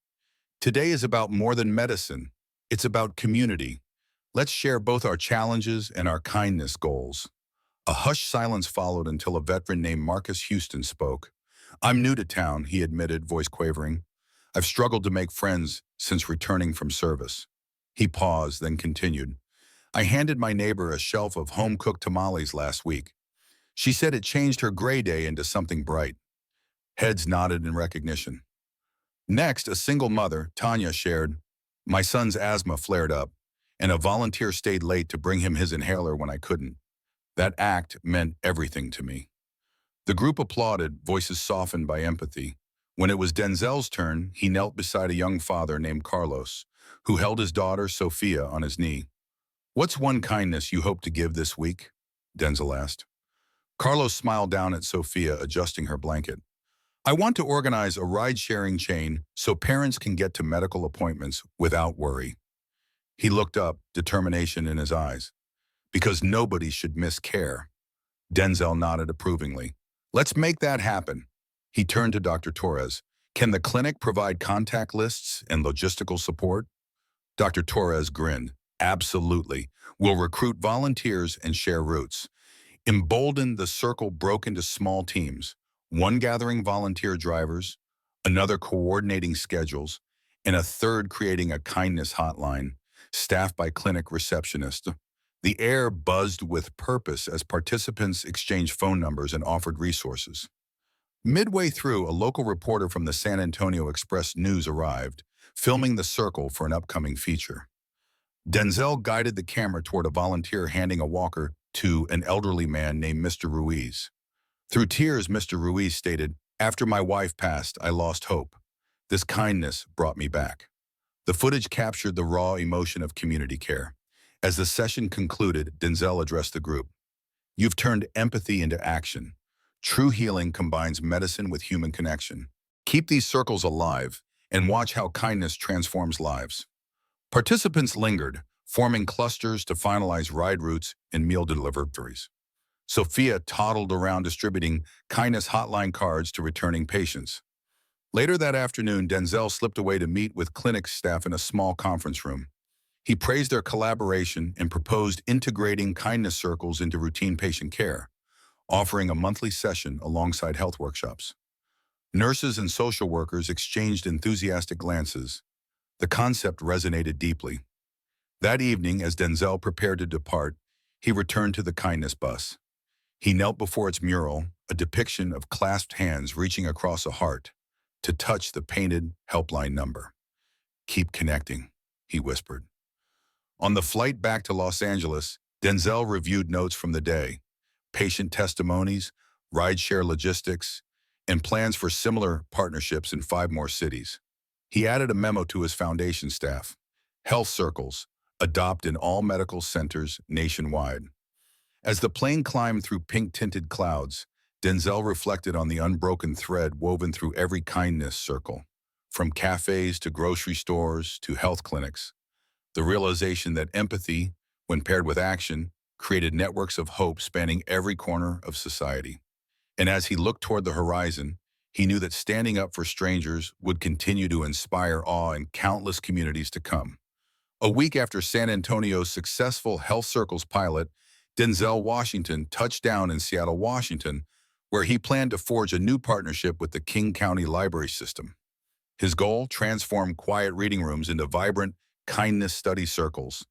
"Today is about more than medicine. It's about community. Let's share both our challenges and our kindness goals." A hushed silence followed until a veteran named Marcus Houston spoke. "I'm new to town," he admitted, voice quavering. "I've struggled to make friends since returning from service." He paused, then continued. "I handed my neighbor a shelf of home-cooked tamales last week. She said it changed her gray day into something bright." Heads nodded in recognition. Next, a single mother, Tanya, shared, "My son's asthma flared up, and a volunteer stayed late to bring him his inhaler when I couldn't. That act meant everything to me." The group applauded, voices softened by empathy. When it was Denzel's turn, he knelt beside a young father named Carlos, who held his daughter, Sophia, on his knee. "What's one kindness you hope to give this week?" Denzel asked. Carlos smiled down at Sophia, adjusting her blanket. "I want to organize a ride-sharing chain so parents can get to medical appointments without worry." He looked up, determination in his eyes. "Because nobody should miss care." Denzel nodded approvingly. "Let's make that happen." He turned to Dr. Torres. "Can the clinic provide contact lists and logistical support?" Dr. Torres grinned. "Absolutely. We'll recruit volunteers and share routes." Emboldened, the circle broke into small teams, one gathering volunteer drivers, another coordinating schedules, and a third creating a kindness hotline, staffed by clinic receptionists. The air buzzed with purpose as participants exchanged phone numbers and offered resources. Midway through, a local reporter from the San Antonio Express News arrived, filming the circle for an upcoming feature. Denzel guided the camera toward a volunteer handing a walker to an elderly man named Mr. Ruiz. Through tears, Mr. Ruiz stated, "After my wife passed, I lost hope. This kindness brought me back." The footage captured the raw emotion of community care. As the session concluded, Denzel addressed the group. "You've turned empathy into action. True healing combines medicine with human connection. Keep these circles alive and watch how kindness transforms lives." Participants lingered, forming clusters to finalize ride routes and meal deliveries. Sophia toddled around distributing kindness hotline cards to returning patients. Later that afternoon, Denzel slipped away to meet with clinic staff in a small conference room. He praised their collaboration and proposed integrating kindness circles into routine patient care, offering a monthly session alongside health workshops. Nurses and social workers exchanged enthusiastic glances. The concept resonated deeply. That evening, as Denzel prepared to depart, he returned to the kindness bus. He knelt before its mural, a depiction of clasped hands reaching across a heart, to touch the painted helpline number. "Keep connecting," he whispered. On the flight back to Los Angeles, Denzel reviewed notes from the day, patient testimonies, rideshare logistics, and plans for similar partnerships in 5 more cities. He added a memo to his foundation staff: "Health circles, adopt in all medical centers nationwide." As the plane climbed through pink-tinted clouds, Denzel reflected on the unbroken thread woven through every kindness circle, from cafes to grocery stores to health clinics. The realization that empathy, when paired with action, created networks of hope spanning every corner of society. And as he looked toward the horizon, he knew that standing up for strangers would continue to inspire awe in countless communities to come. A week after San Antonio's successful Health Circles pilot, Denzel Washington touched down in Seattle, Washington, where he planned to forge a new partnership with the King County Library System. His goal: transform quiet reading rooms into vibrant kindness study circles,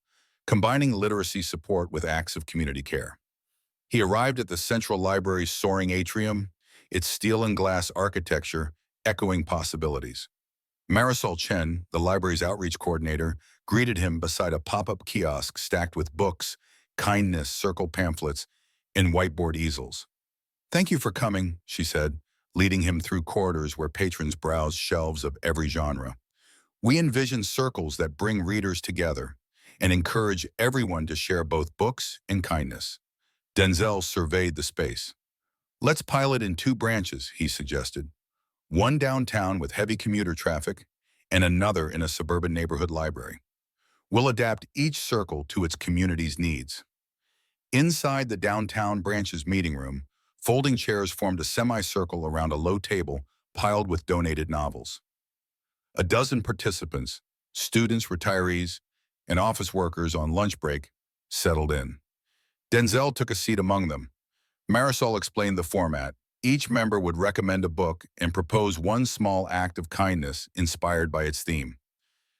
combining literacy support with acts of community care. He arrived at the Central Library's soaring atrium, its steel and glass architecture echoing possibilities. Marisol Chen, the library's outreach coordinator, greeted him beside a pop-up kiosk stacked with books, kindness circle pamphlets, and whiteboard easels. "Thank you for coming," she said, leading him through corridors where patrons browsed shelves of every genre. "We envision circles that bring readers together and encourage everyone to share both books and kindness." Denzel surveyed the space. "Let's pilot in 2 branches," he suggested. One downtown with heavy commuter traffic, and another in a suburban neighborhood library. We'll adapt each circle to its community's needs." Inside the downtown branch's meeting room, folding chairs formed a semicircle around a low table piled with donated novels. A dozen participants, students, retirees, and office workers on lunch break, settled in. Denzel took a seat among them. Marisol explained the format. Each member would recommend a book and propose one small act of kindness inspired by its theme.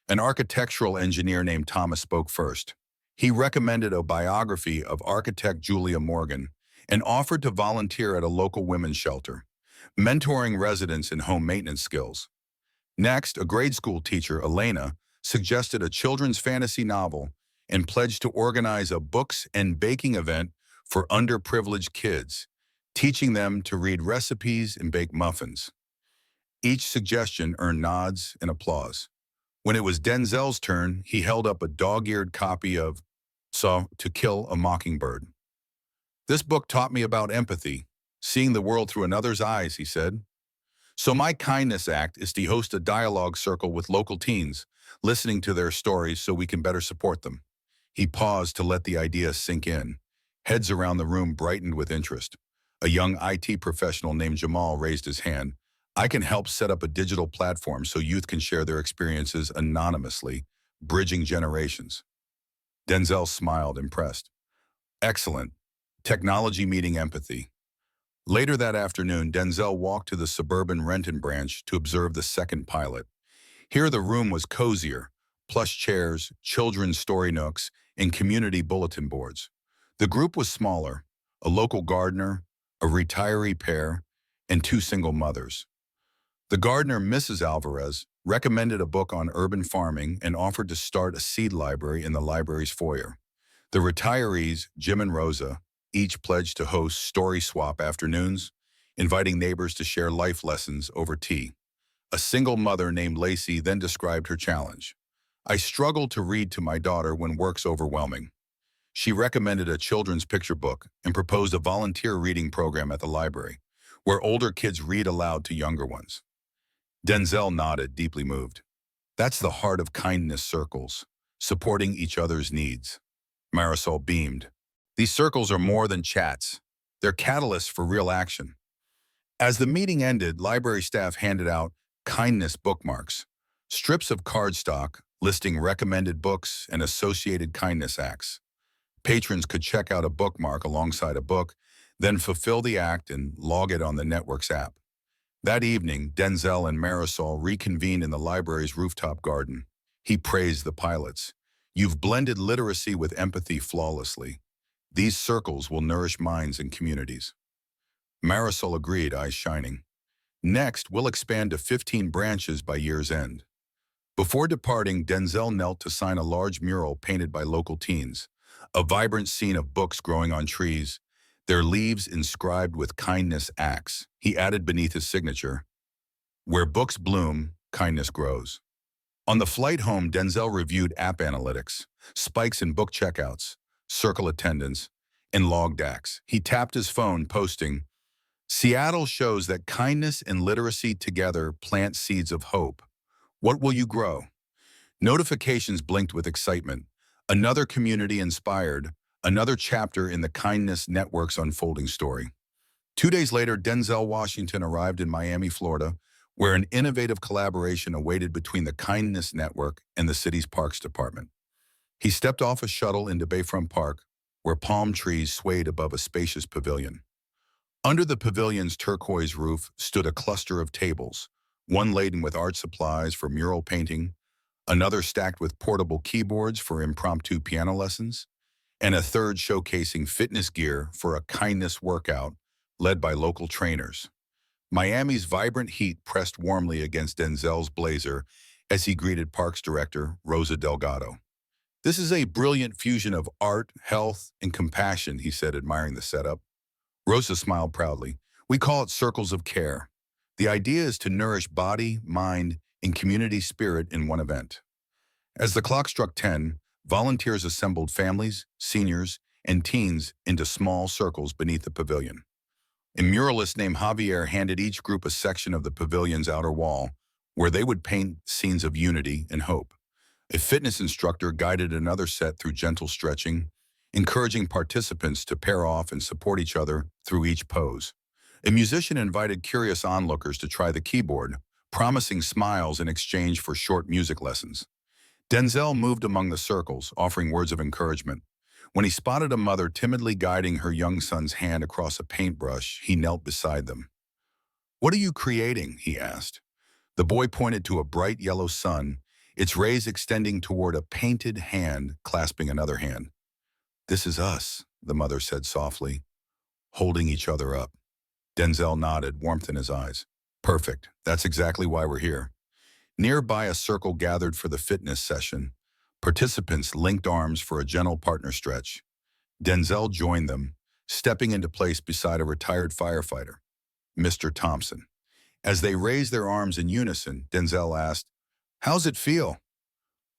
An architectural engineer named Thomas spoke first. He recommended a biography of architect Julia Morgan and offered to volunteer at a local women's shelter, mentoring residents in home maintenance skills. Next, a grade school teacher, Elena, suggested a children's fantasy novel and pledged to organize a books and baking event for underprivileged kids, teaching them to read recipes and bake muffins. Each suggestion earned nods and applause. When it was Denzel's turn, he held up a dog-eared copy of To Kill a Mockingbird. "This book taught me about empathy, seeing the world through another's eyes," he said. "So my kindness act is to host a dialogue circle with local teens, listening to their stories so we can better support them." He paused to let the idea sink in. Heads around the room brightened with interest. A young IT professional named Jamal raised his hand. "I can help set up a digital platform so youth can share their experiences anonymously, bridging generations." Denzel smiled, impressed. "Excellent. Technology meeting empathy." Later that afternoon, Denzel walked to the suburban Renton branch to observe the second pilot. Here the room was cozier, plush chairs, children's story nooks, and community bulletin boards. The group was smaller, a local gardener, a retiree pair, and two single mothers. The gardener, Mrs. Alvarez, recommended a book on urban farming and offered to start a seed library in the library's foyer. The retirees, Jim and Rosa, each pledged to host story swap afternoons, inviting neighbors to share life lessons over tea. A single mother named Lacey then described her challenge. "I struggle to read to my daughter when work's overwhelming." She recommended a children's picture book and proposed a volunteer reading program at the library, where older kids read aloud to younger ones. Denzel nodded, deeply moved. "That's the heart of kindness circles, supporting each other's needs." Marisol beamed. "These circles are more than chats. They're catalysts for real action." As the meeting ended, library staff handed out kindness bookmarks, strips of cardstock listing recommended books and associated kindness acts. Patrons could check out a bookmark alongside a book, then fulfill the act and log it on the network's app. That evening, Denzel and Marisol reconvened in the library's rooftop garden. He praised the pilots. "You've blended literacy with empathy flawlessly. These circles will nourish minds and communities." Marisol agreed, eyes shining. "Next, we'll expand to 15 branches by year's end." Before departing, Denzel knelt to sign a large mural painted by local teens, a vibrant scene of books growing on trees, their leaves inscribed with kindness acts. He added beneath his signature, "Where books bloom, kindness grows." On the flight home, Denzel reviewed app analytics, spikes in book checkouts, circle attendance, and logged acts. He tapped his phone, posting, "Seattle shows that kindness and literacy together plant seeds of hope. What will you grow?" Notifications blinked with excitement. Another community inspired, another chapter in the Kindness Network's unfolding story. 2 days later, Denzel Washington arrived in Miami, Florida, where an innovative collaboration awaited between the Kindness Network and the city's Parks Department. He stepped off a shuttle into Bayfront Park, where palm trees swayed above a spacious pavilion. Under the pavilion's turquoise roof stood a cluster of tables, one laden with art supplies for mural painting, another stacked with portable keyboards for impromptu piano lessons, and a third showcasing fitness gear for a kindness workout led by local trainers. Miami's vibrant heat pressed warmly against Denzel's blazer as he greeted Parks Director Rosa Delgado. "This is a brilliant fusion of art, health, and compassion," he said, admiring the setup. Rosa smiled proudly. "We call it Circles of Care. The idea is to nourish body, mind, and community spirit in one event." As the clock struck 10, volunteers assembled families, seniors, and teens into small circles beneath the pavilion. A muralist named Javier handed each group a section of the pavilion's outer wall, where they would paint scenes of unity and hope. A fitness instructor guided another set through gentle stretching, encouraging participants to pair off and support each other through each pose. A musician invited curious onlookers to try the keyboard, promising smiles in exchange for short music lessons. Denzel moved among the circles, offering words of encouragement. When he spotted a mother timidly guiding her young son's hand across a paintbrush, he knelt beside them. "What are you creating?" he asked. The boy pointed to a bright yellow sun, its rays extending toward a painted hand clasping another hand. "This is us," the mother said softly, holding each other up. Denzel nodded, warmth in his eyes. "Perfect. That's exactly why we're here." Nearby, a circle gathered for the fitness session. Participants linked arms for a gentle partner stretch. Denzel joined them, stepping into place beside a retired firefighter, Mr. Thompson. As they raised their arms in unison, Denzel asked, "How's it feel?"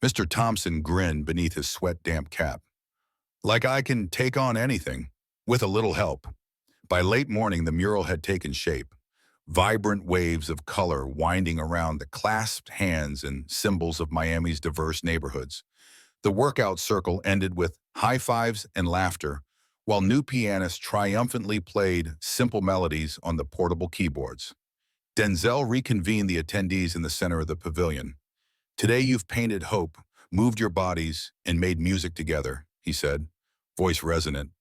Mr. Thompson grinned beneath his sweat-damp cap. "Like I can take on anything, with a little help." By late morning, the mural had taken shape, vibrant waves of color winding around the clasped hands and symbols of Miami's diverse neighborhoods. The workout circle ended with high fives and laughter, while new pianists triumphantly played simple melodies on the portable keyboards. Denzel reconvened the attendees in the center of the pavilion. "Today you've painted hope, moved your bodies, and made music together," he said, voice resonant.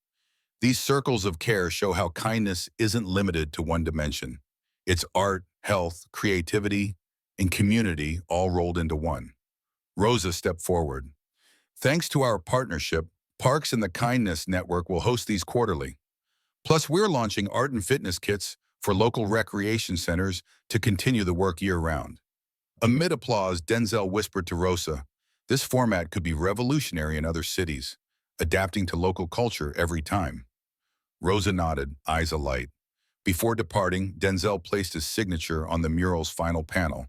"These circles of care show how kindness isn't limited to one dimension. It's art, health, creativity, and community all rolled into one." Rosa stepped forward. "Thanks to our partnership, Parks and the Kindness Network will host these quarterly. Plus, we're launching art and fitness kits for local recreation centers to continue the work year-round." Amid applause, Denzel whispered to Rosa, "This format could be revolutionary in other cities, adapting to local culture every time." Rosa nodded, eyes alight. Before departing, Denzel placed his signature on the mural's final panel.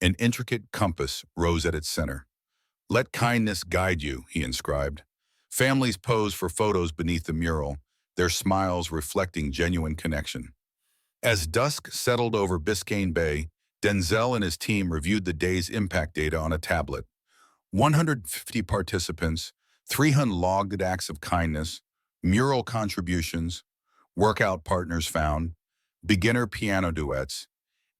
An intricate compass rose at its center. "Let kindness guide you," he inscribed. Families posed for photos beneath the mural, their smiles reflecting genuine connection. As dusk settled over Biscayne Bay, Denzel and his team reviewed the day's impact data on a tablet. 150 participants, 300 logged acts of kindness, mural contributions, workout partners found, beginner piano duets,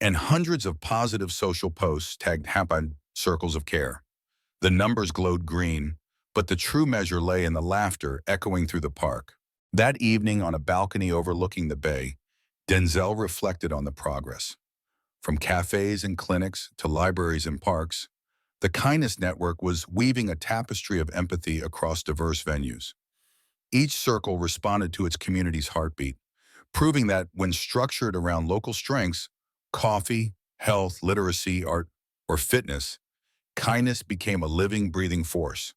and hundreds of positive social posts tagged happy circles of care. The numbers glowed green, but the true measure lay in the laughter echoing through the park. That evening, on a balcony overlooking the bay, Denzel reflected on the progress. From cafes and clinics to libraries and parks, the Kindness Network was weaving a tapestry of empathy across diverse venues. Each circle responded to its community's heartbeat, proving that when structured around local strengths, coffee, health, literacy, art, or fitness, kindness became a living, breathing force.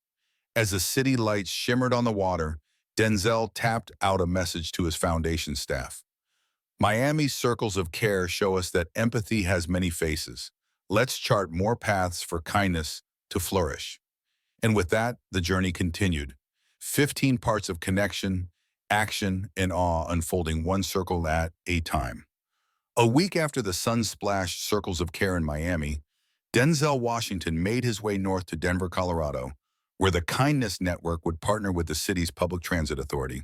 As the city lights shimmered on the water, Denzel tapped out a message to his foundation staff. "Miami's circles of care show us that empathy has many faces. Let's chart more paths for kindness to flourish." And with that, the journey continued. 15 parts of connection, action, and awe unfolding one circle at a time. A week after the sun-splashed circles of care in Miami, Denzel Washington made his way north to Denver, Colorado, where the Kindness Network would partner with the city's public transit authority.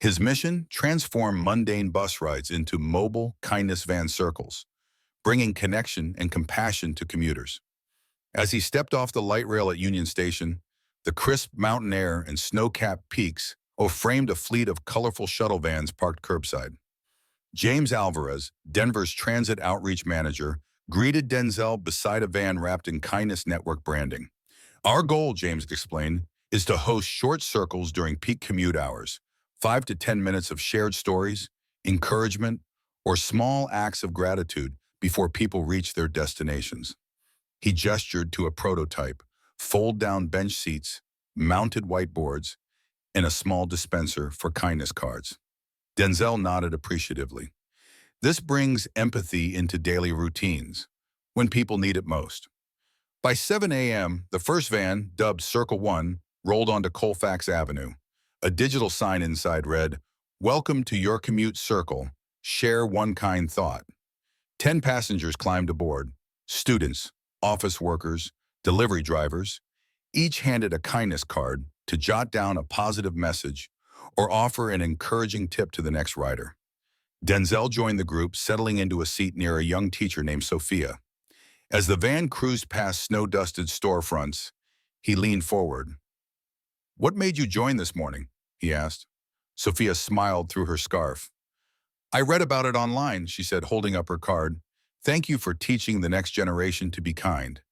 His mission? Transform mundane bus rides into mobile kindness van circles, bringing connection and compassion to commuters. As he stepped off the light rail at Union Station, the crisp mountain air and snow-capped peaks framed a fleet of colorful shuttle vans parked curbside. James Alvarez, Denver's transit outreach manager, greeted Denzel beside a van wrapped in Kindness Network branding. "Our goal," James explained, "is to host short circles during peak commute hours, 5 to 10 minutes of shared stories, encouragement, or small acts of gratitude before people reach their destinations." He gestured to a prototype, fold-down bench seats, mounted whiteboards, and a small dispenser for kindness cards. Denzel nodded appreciatively. This brings empathy into daily routines, when people need it most. By 7 a.m., the first van, dubbed Circle 1, rolled onto Colfax Avenue. A digital sign inside read, "Welcome to your commute circle. Share one kind thought." 10 passengers climbed aboard, students, office workers, delivery drivers, each handed a kindness card, to jot down a positive message or offer an encouraging tip to the next rider. Denzel joined the group, settling into a seat near a young teacher named Sophia. As the van cruised past snow-dusted storefronts, he leaned forward. "What made you join this morning?" he asked. Sophia smiled through her scarf. "I read about it online," she said, holding up her card. "Thank you for teaching the next generation to be kind."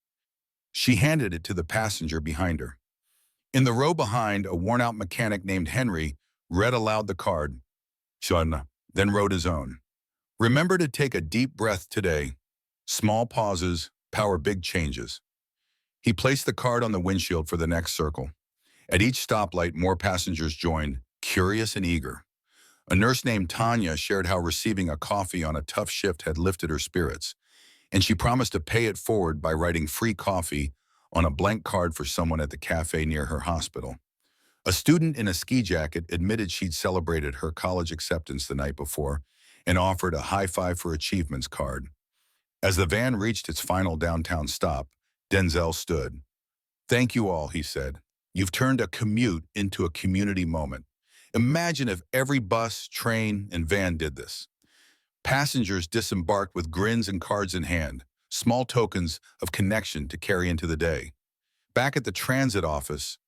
She handed it to the passenger behind her. In the row behind, a worn-out mechanic named Henry read aloud the card. Sean then wrote his own. "Remember to take a deep breath today. Small pauses power big changes." He placed the card on the windshield for the next circle. At each stoplight, more passengers joined, curious and eager. A nurse named Tanya shared how receiving a coffee on a tough shift had lifted her spirits, and she promised to pay it forward by writing free coffee on a blank card for someone at the cafe near her hospital. A student in a ski jacket admitted she'd celebrated her college acceptance the night before and offered a high five for achievements card. As the van reached its final downtown stop, Denzel stood. "Thank you all," he said. "You've turned a commute into a community moment. Imagine if every bus, train, and van did this." Passengers disembarked with grins and cards in hand, small tokens of connection to carry into the day. Back at the transit office,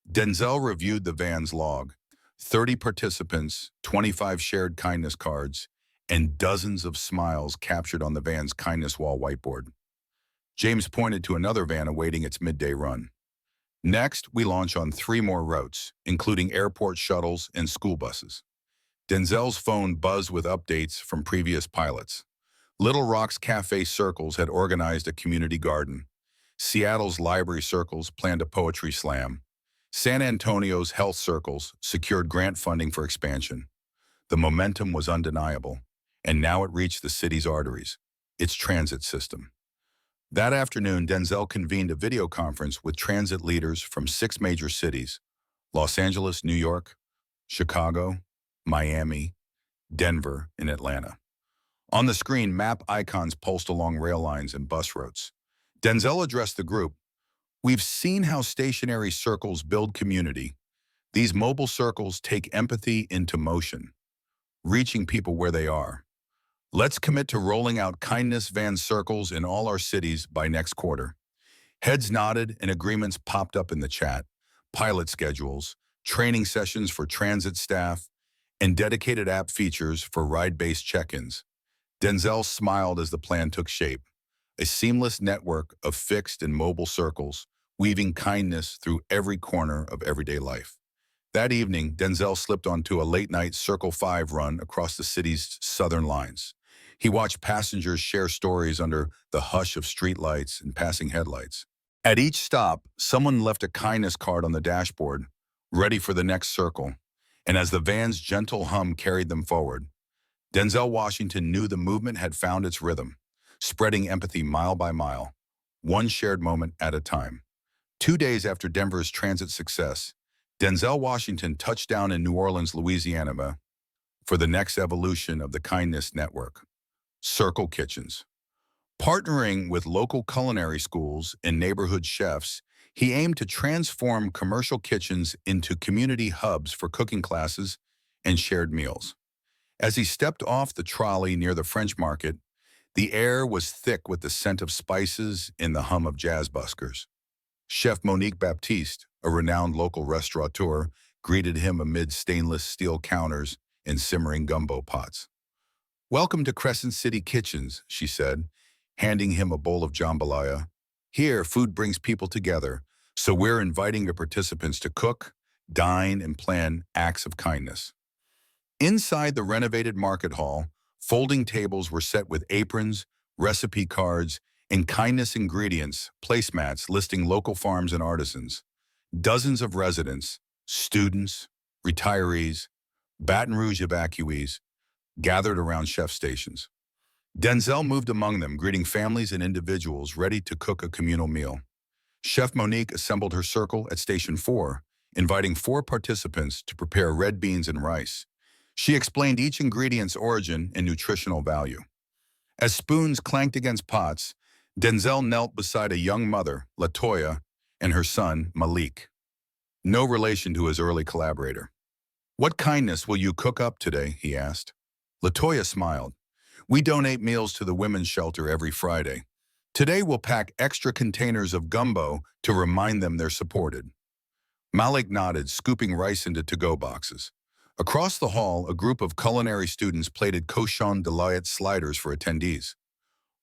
Denzel reviewed the van's log. 30 participants, 25 shared kindness cards, and dozens of smiles captured on the van's kindness wall whiteboard. James pointed to another van awaiting its midday run. "Next, we launch on 3 more routes, including airport shuttles and school buses." Denzel's phone buzzed with updates from previous pilots. Little Rock's Cafe Circles had organized a community garden. Seattle's Library Circles planned a poetry slam. San Antonio's Health Circles secured grant funding for expansion. The momentum was undeniable, and now it reached the city's arteries, its transit system. That afternoon, Denzel convened a video conference with transit leaders from 6 major cities: Los Angeles, New York, Chicago, Miami, Denver, and Atlanta. On the screen, map icons pulsed along rail lines and bus routes. Denzel addressed the group. "We've seen how stationary circles build community. These mobile circles take empathy into motion, reaching people where they are. Let's commit to rolling out kindness van circles in all our cities by next quarter." Heads nodded and agreements popped up in the chat. Pilot schedules, training sessions for transit staff, and dedicated app features for ride-based check-ins. Denzel smiled as the plan took shape. A seamless network of fixed and mobile circles, weaving kindness through every corner of everyday life. That evening, Denzel slipped onto a late-night Circle 5 run across the city's southern lines. He watched passengers share stories under the hush of streetlights and passing headlights. At each stop, someone left a kindness card on the dashboard, ready for the next circle, and as the van's gentle hum carried them forward, Denzel Washington knew the movement had found its rhythm, spreading empathy mile by mile, one shared moment at a time. 2 days after Denver's transit success, Denzel Washington touched down in New Orleans, Louisiana, for the next evolution of the Kindness Network, Circle Kitchens. Partnering with local culinary schools and neighborhood chefs, he aimed to transform commercial kitchens into community hubs for cooking classes and shared meals. As he stepped off the trolley near the French Market, the air was thick with the scent of spices and the hum of jazz buskers. Chef Monique Baptiste, a renowned local restaurateur, greeted him amid stainless steel counters and simmering gumbo pots. "Welcome to Crescent City Kitchens," she said, handing him a bowl of jambalaya. "Here, food brings people together, so we're inviting your participants to cook, dine, and plan acts of kindness." Inside the renovated market hall, folding tables were set with aprons, recipe cards, and kindness ingredients, placemats listing local farms and artisans. Dozens of residents, students, retirees, Baton Rouge evacuees gathered around chef stations. Denzel moved among them, greeting families and individuals ready to cook a communal meal. Chef Monique assembled her circle at Station 4, inviting 4 participants to prepare red beans and rice. She explained each ingredient's origin and nutritional value. As spoons clanked against pots, Denzel knelt beside a young mother, LaToya, and her son, Malik. no relation to his early collaborator. "What kindness will you cook up today?" he asked. Latoya smiled. "We donate meals to the women's shelter every Friday. Today we'll pack extra containers of gumbo to remind them they're supported." Malik nodded, scooping rice into to-go boxes. Across the hall, a group of culinary students plated cochon delight sliders for attendees.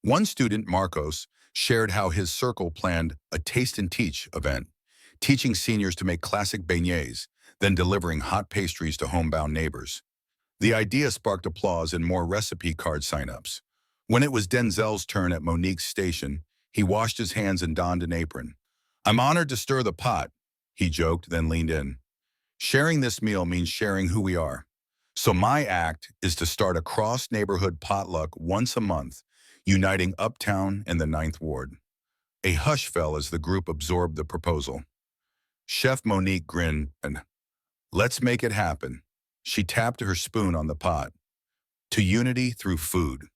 One student, Marcos, shared how his circle planned a Taste and Teach event, teaching seniors to make classic beignets, then delivering hot pastries to homebound neighbors. The idea sparked applause and more recipe card sign-ups. When it was Denzel's turn at Monique's station, he washed his hands and donned an apron. "I'm honored to stir the pot," he joked, then leaned in. "Sharing this meal means sharing who we are. So my act is to start a cross-neighborhood potluck once a month, uniting Uptown and the Ninth Ward." A hush fell as the group absorbed the proposal. Chef Monique grinned and, "Let's make it happen." She tapped her spoon on the pot. To unity through food.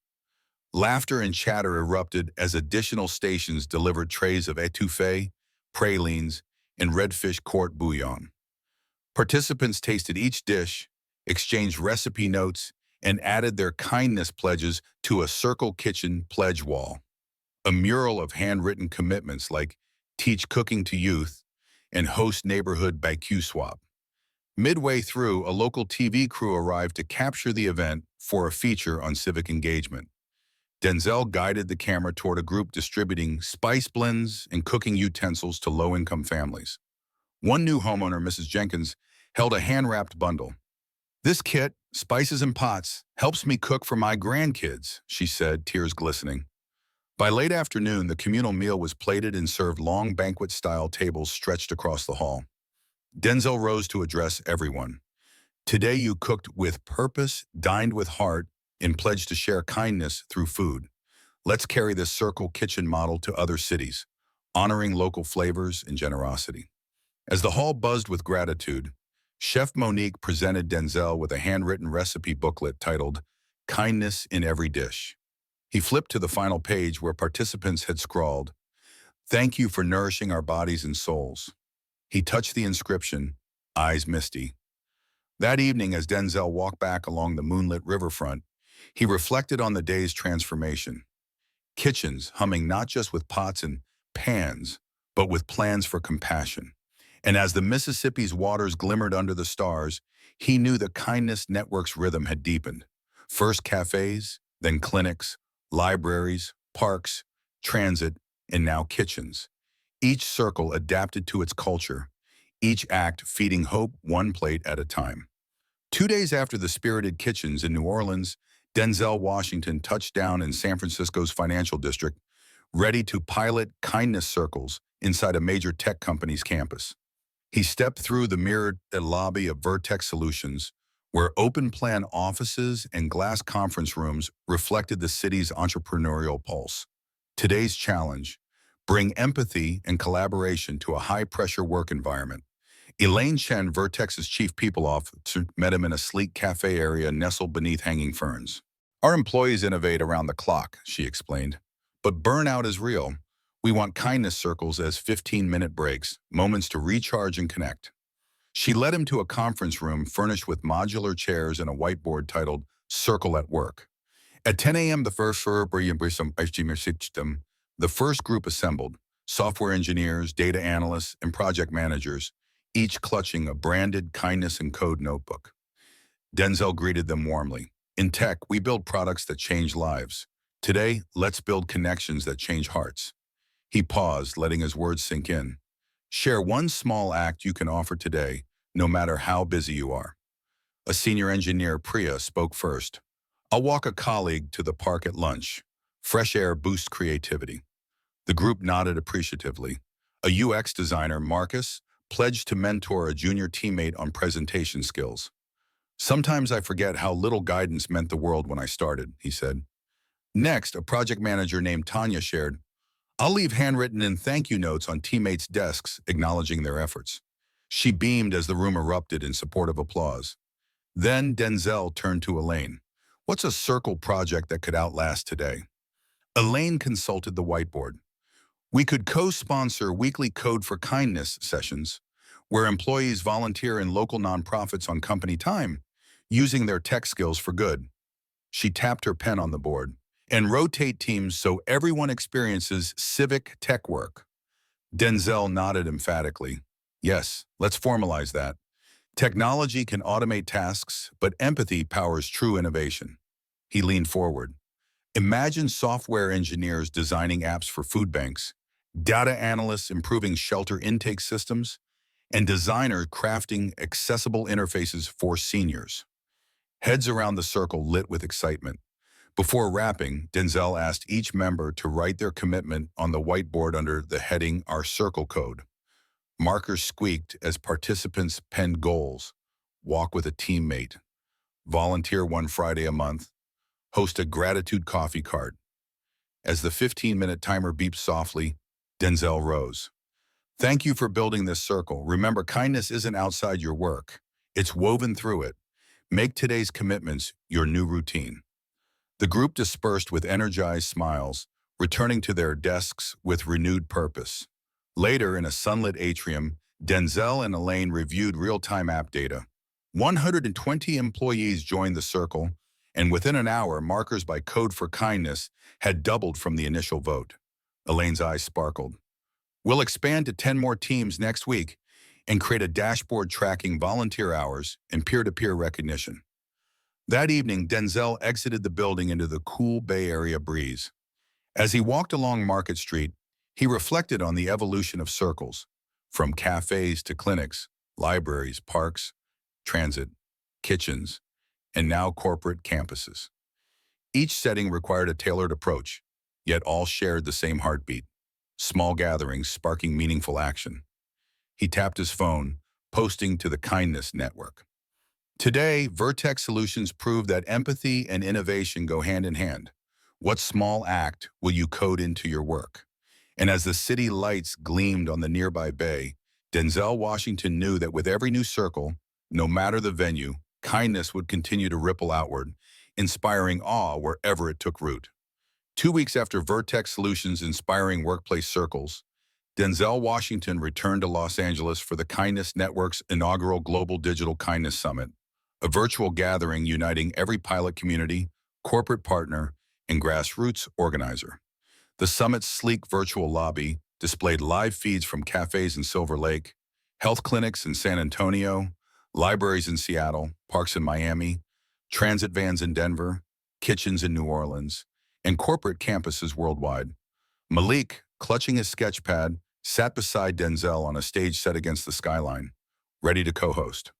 Laughter and chatter erupted as additional stations delivered trays of étouffée, pralines, and redfish court bouillon. Participants tasted each dish, exchanged recipe notes, and added their kindness pledges to a Circle Kitchen pledge wall. A mural of handwritten commitments like "Teach Cooking to Youth" and "Host Neighborhood BBQ Swap." Midway through, a local TV crew arrived to capture the event for a feature on civic engagement. Denzel guided the camera toward a group distributing spice blends and cooking utensils to low-income families. One new homeowner, Mrs. Jenkins, held a hand-wrapped bundle. "This kit, Spices and Pots, helps me cook for my grandkids," she said, tears glistening. By late afternoon, the communal meal was plated and served long banquet-style tables stretched across the hall. Denzel rose to address everyone. "Today you cooked with purpose, dined with heart, and pledged to share kindness through food. Let's carry this Circle Kitchen model to other cities, honoring local flavors and generosity." As the hall buzzed with gratitude, Chef Monique presented Denzel with a handwritten recipe booklet titled "Kindness in Every Dish." He flipped to the final page where participants had scrawled, "Thank you for nourishing our bodies and souls." He touched the inscription, eyes misty. That evening, as Denzel walked back along the moonlit riverfront, he reflected on the day's transformation. Kitchens humming not just with pots and pans, but with plans for compassion. And as the Mississippi's waters glimmered under the stars, he knew the Kindness Network's rhythm had deepened. First cafes, then clinics, libraries, parks, transit, and now kitchens. Each circle adapted to its culture, each act feeding hope one plate at a time. 2 days after the Spirited Kitchens in New Orleans, Denzel Washington touched down in San Francisco's financial district, ready to pilot kindness circles inside a major tech company's campus. He stepped through the mirrored lobby of Vertex Solutions, where open-plan offices and glass conference rooms reflected the city's entrepreneurial pulse. Today's challenge: bring empathy and collaboration to a high-pressure work environment. Elaine Chen, Vertex's chief people officer, met him in a sleek cafe area nestled beneath hanging ferns. "Our employees innovate around the clock," she explained. "But burnout is real. We want kindness circles as 15-minute breaks, moments to recharge and connect." She led him to a conference room furnished with modular chairs and a whiteboard titled "Circle at Work." At 10 a.m., the first group assembled: software engineers, data analysts, and project managers, each clutching a branded Kindness and Code notebook. Denzel greeted them warmly. "In tech, we build products that change lives. Today, let's build connections that change hearts." He paused, letting his words sink in. "Share one small act you can offer today, no matter how busy you are." A senior engineer, Priya, spoke first. "I'll walk a colleague to the park at lunch. Fresh air boosts creativity." The group nodded appreciatively. A UX designer, Marcus, pledged to mentor a junior teammate on presentation skills. "Sometimes I forget how little guidance meant the world when I started," he said. Next, a project manager named Tanya shared, "I'll leave handwritten and thank you notes on teammates' desks acknowledging their efforts." She beamed as the room erupted in supportive applause. Then Denzel turned to Elaine. "What's a circle project that could outlast today?" Elaine consulted the whiteboard. "We could co-sponsor weekly Code for Kindness sessions, where employees volunteer in local nonprofits on company time, using their tech skills for good. She tapped her pen on the board. And rotate teams so everyone experiences civic tech work. Denzel nodded emphatically. Yes, let's formalize that. Technology can automate tasks, but empathy powers true innovation. He leaned forward. Imagine software engineers designing apps for food banks, data analysts improving shelter intake systems, and designers crafting accessible interfaces for seniors. Heads around the circle lit with excitement. Before wrapping, Denzel asked each member to write their commitment on the whiteboard under the heading Our Circle Code. Markers squeaked as participants penned goals: walk with a teammate, volunteer 1 Friday a month, host a gratitude coffee cart. As the 15-minute timer beeped softly, Denzel rose. Thank you for building this circle. Remember, kindness isn't outside your work. It's woven through it. Make today's commitments your new routine. The group dispersed with energized smiles, returning to their desks with renewed purpose. Later, in a sunlit atrium, Denzel and Elaine reviewed real-time app data. 120 employees joined the circle, and within an hour, markers by Code for Kindness had doubled from the initial vote. Elaine's eyes sparkled. We'll expand to 10 more teams next week and create a dashboard tracking volunteer hours and peer-to-peer recognition. That evening, Denzel exited the building into the cool Bay Area breeze. As he walked along Market Street, he reflected on the evolution of circles, from cafes to clinics, libraries, parks, transit, kitchens, and now corporate campuses. Each setting required a tailored approach, yet all shared the same heartbeat: small gatherings sparking meaningful action. He tapped his phone, posting to the Kindness Network. Today, Vertex Solutions prove that empathy and innovation go hand in hand. What small act will you code into your work? And as the city lights gleamed on the nearby bay, Denzel Washington knew that with every new circle, no matter the venue, kindness would continue to ripple outward, inspiring awe wherever it took root. 2 weeks after Vertex Solutions' inspiring workplace circles, Denzel Washington returned to Los Angeles for the Kindness Network's inaugural Global Digital Kindness Summit, a virtual gathering uniting every pilot community, corporate partner, and grassroots organizer. The summit's sleek virtual lobby displayed live feeds from cafes in Silver Lake, health clinics in San Antonio, libraries in Seattle, parks in Miami, transit vans in Denver, kitchens in New Orleans, and corporate campuses worldwide. Malik, clutching his sketchpad, sat beside Denzel on a stage set against the skyline, ready to co-host.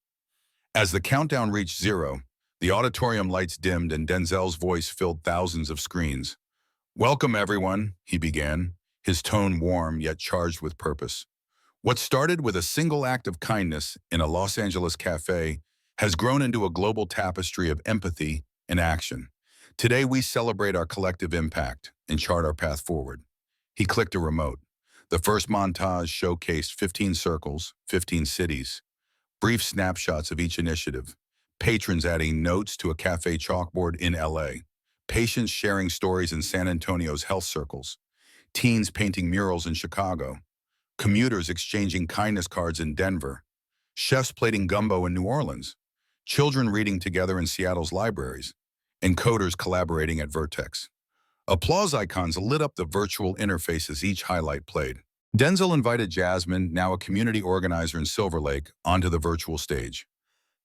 As the countdown reached 0, the auditorium lights dimmed and Denzel's voice filled thousands of screens. Welcome, everyone, he began, his tone warm yet charged with purpose. What started with a single act of kindness in a Los Angeles cafe has grown into a global tapestry of empathy and action. Today, we celebrate our collective impact and chart our path forward. He clicked a remote. The first montage showcased 15 circles, 15 cities, brief snapshots of each initiative, patrons adding notes to a cafe chalkboard in LA, patients sharing stories in San Antonio's health circles, teens painting murals in Chicago, commuters exchanging kindness cards in Denver, chefs plating gumbo in New Orleans, children reading together in Seattle's libraries, and coders collaborating at Vertex. Applause icons lit up the virtual interface as each highlight played. Denzel invited Jasmine, now a community organizer in Silver Lake, onto the virtual stage.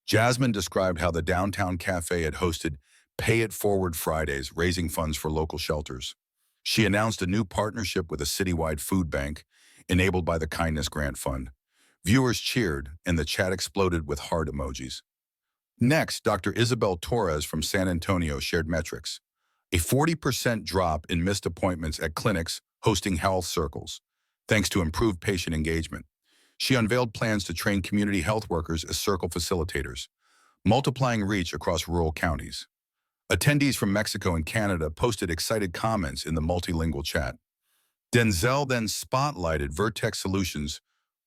Jasmine described how the downtown cafe had hosted Pay It Forward Fridays, raising funds for local shelters. She announced a new partnership with a citywide food bank, enabled by the Kindness Grant Fund. Viewers cheered, and the chat exploded with heart emojis. Next, Dr. Isabel Torres from San Antonio shared metrics: a 40% drop in missed appointments at clinics hosting health circles, thanks to improved patient engagement. She unveiled plans to train community health workers as circle facilitators, multiplying reach across rural counties. Attendees from Mexico and Canada posted excited comments in the multilingual chat. Denzel then spotlighted Vertex Solutions'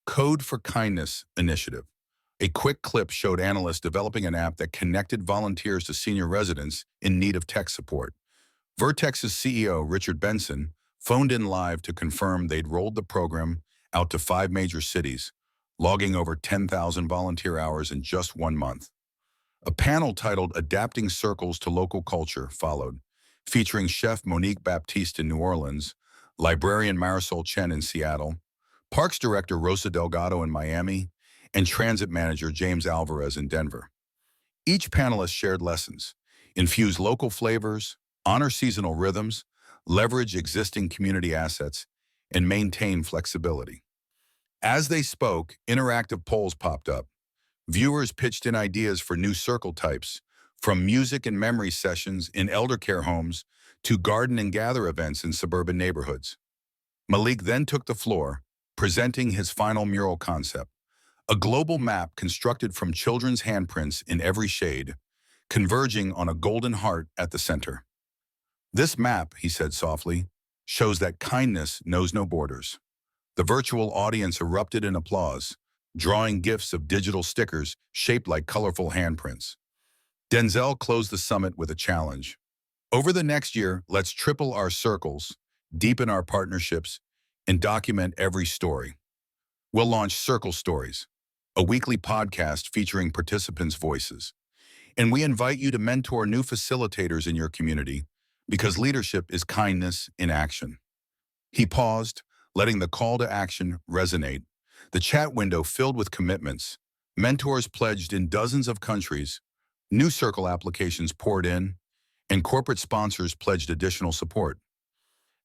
Code for Kindness initiative. A quick clip showed analysts developing an app that connected volunteers to senior residents in need of tech support. Vertex's CEO, Richard Benson, phoned in live to confirm they'd rolled the program out to 5 major cities, logging over 10,000 volunteer hours in just 1 month. A panel titled Adapting Circles to Local Culture followed, featuring chef Monique Baptiste in New Orleans, librarian Marisol Chen in Seattle, parks director Rosa Delgado in Miami, and transit manager James Alvarez in Denver. Each panelist shared lessons, infuse local flavors, honor seasonal rhythms, leverage existing community assets, and maintain flexibility. As they spoke, interactive polls popped up. Viewers pitched in ideas for new circle types, from music and memory sessions in elder care homes to garden and gather events in suburban neighborhoods. Malik then took the floor, presenting his final mural concept, a global map constructed from children's handprints in every shade, converging on a golden heart at the center. This map, he said softly, shows that kindness knows no borders. The virtual audience erupted in applause, drawing gifts of digital stickers shaped like colorful handprints. Denzel closed the summit with a challenge. Over the next year, let's triple our circles, deepen our partnerships, and document every story. We'll launch Circle Stories, a weekly podcast featuring participants' voices. And we invite you to mentor new facilitators in your community because leadership is kindness in action. He paused, letting the call to action resonate. The chat window filled with commitments. Mentors pledged in dozens of countries. New Circle applications poured in, and corporate sponsors pledged additional support.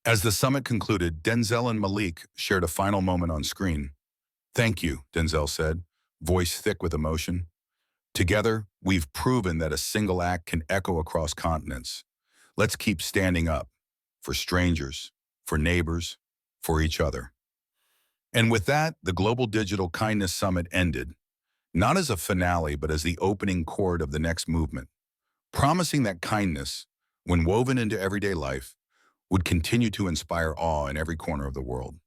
As the summit concluded, Denzel and Malik shared a final moment on screen. "Thank you," Denzel said, voice thick with emotion. "Together, we've proven that a single act can echo across continents. Let's keep standing up for strangers, for neighbors, for each other." And with that, the Global Digital Kindness Summit ended, not as a finale, but as the opening chord of the next movement, promising that kindness, when woven into everyday life, would continue to inspire awe in every corner of the world.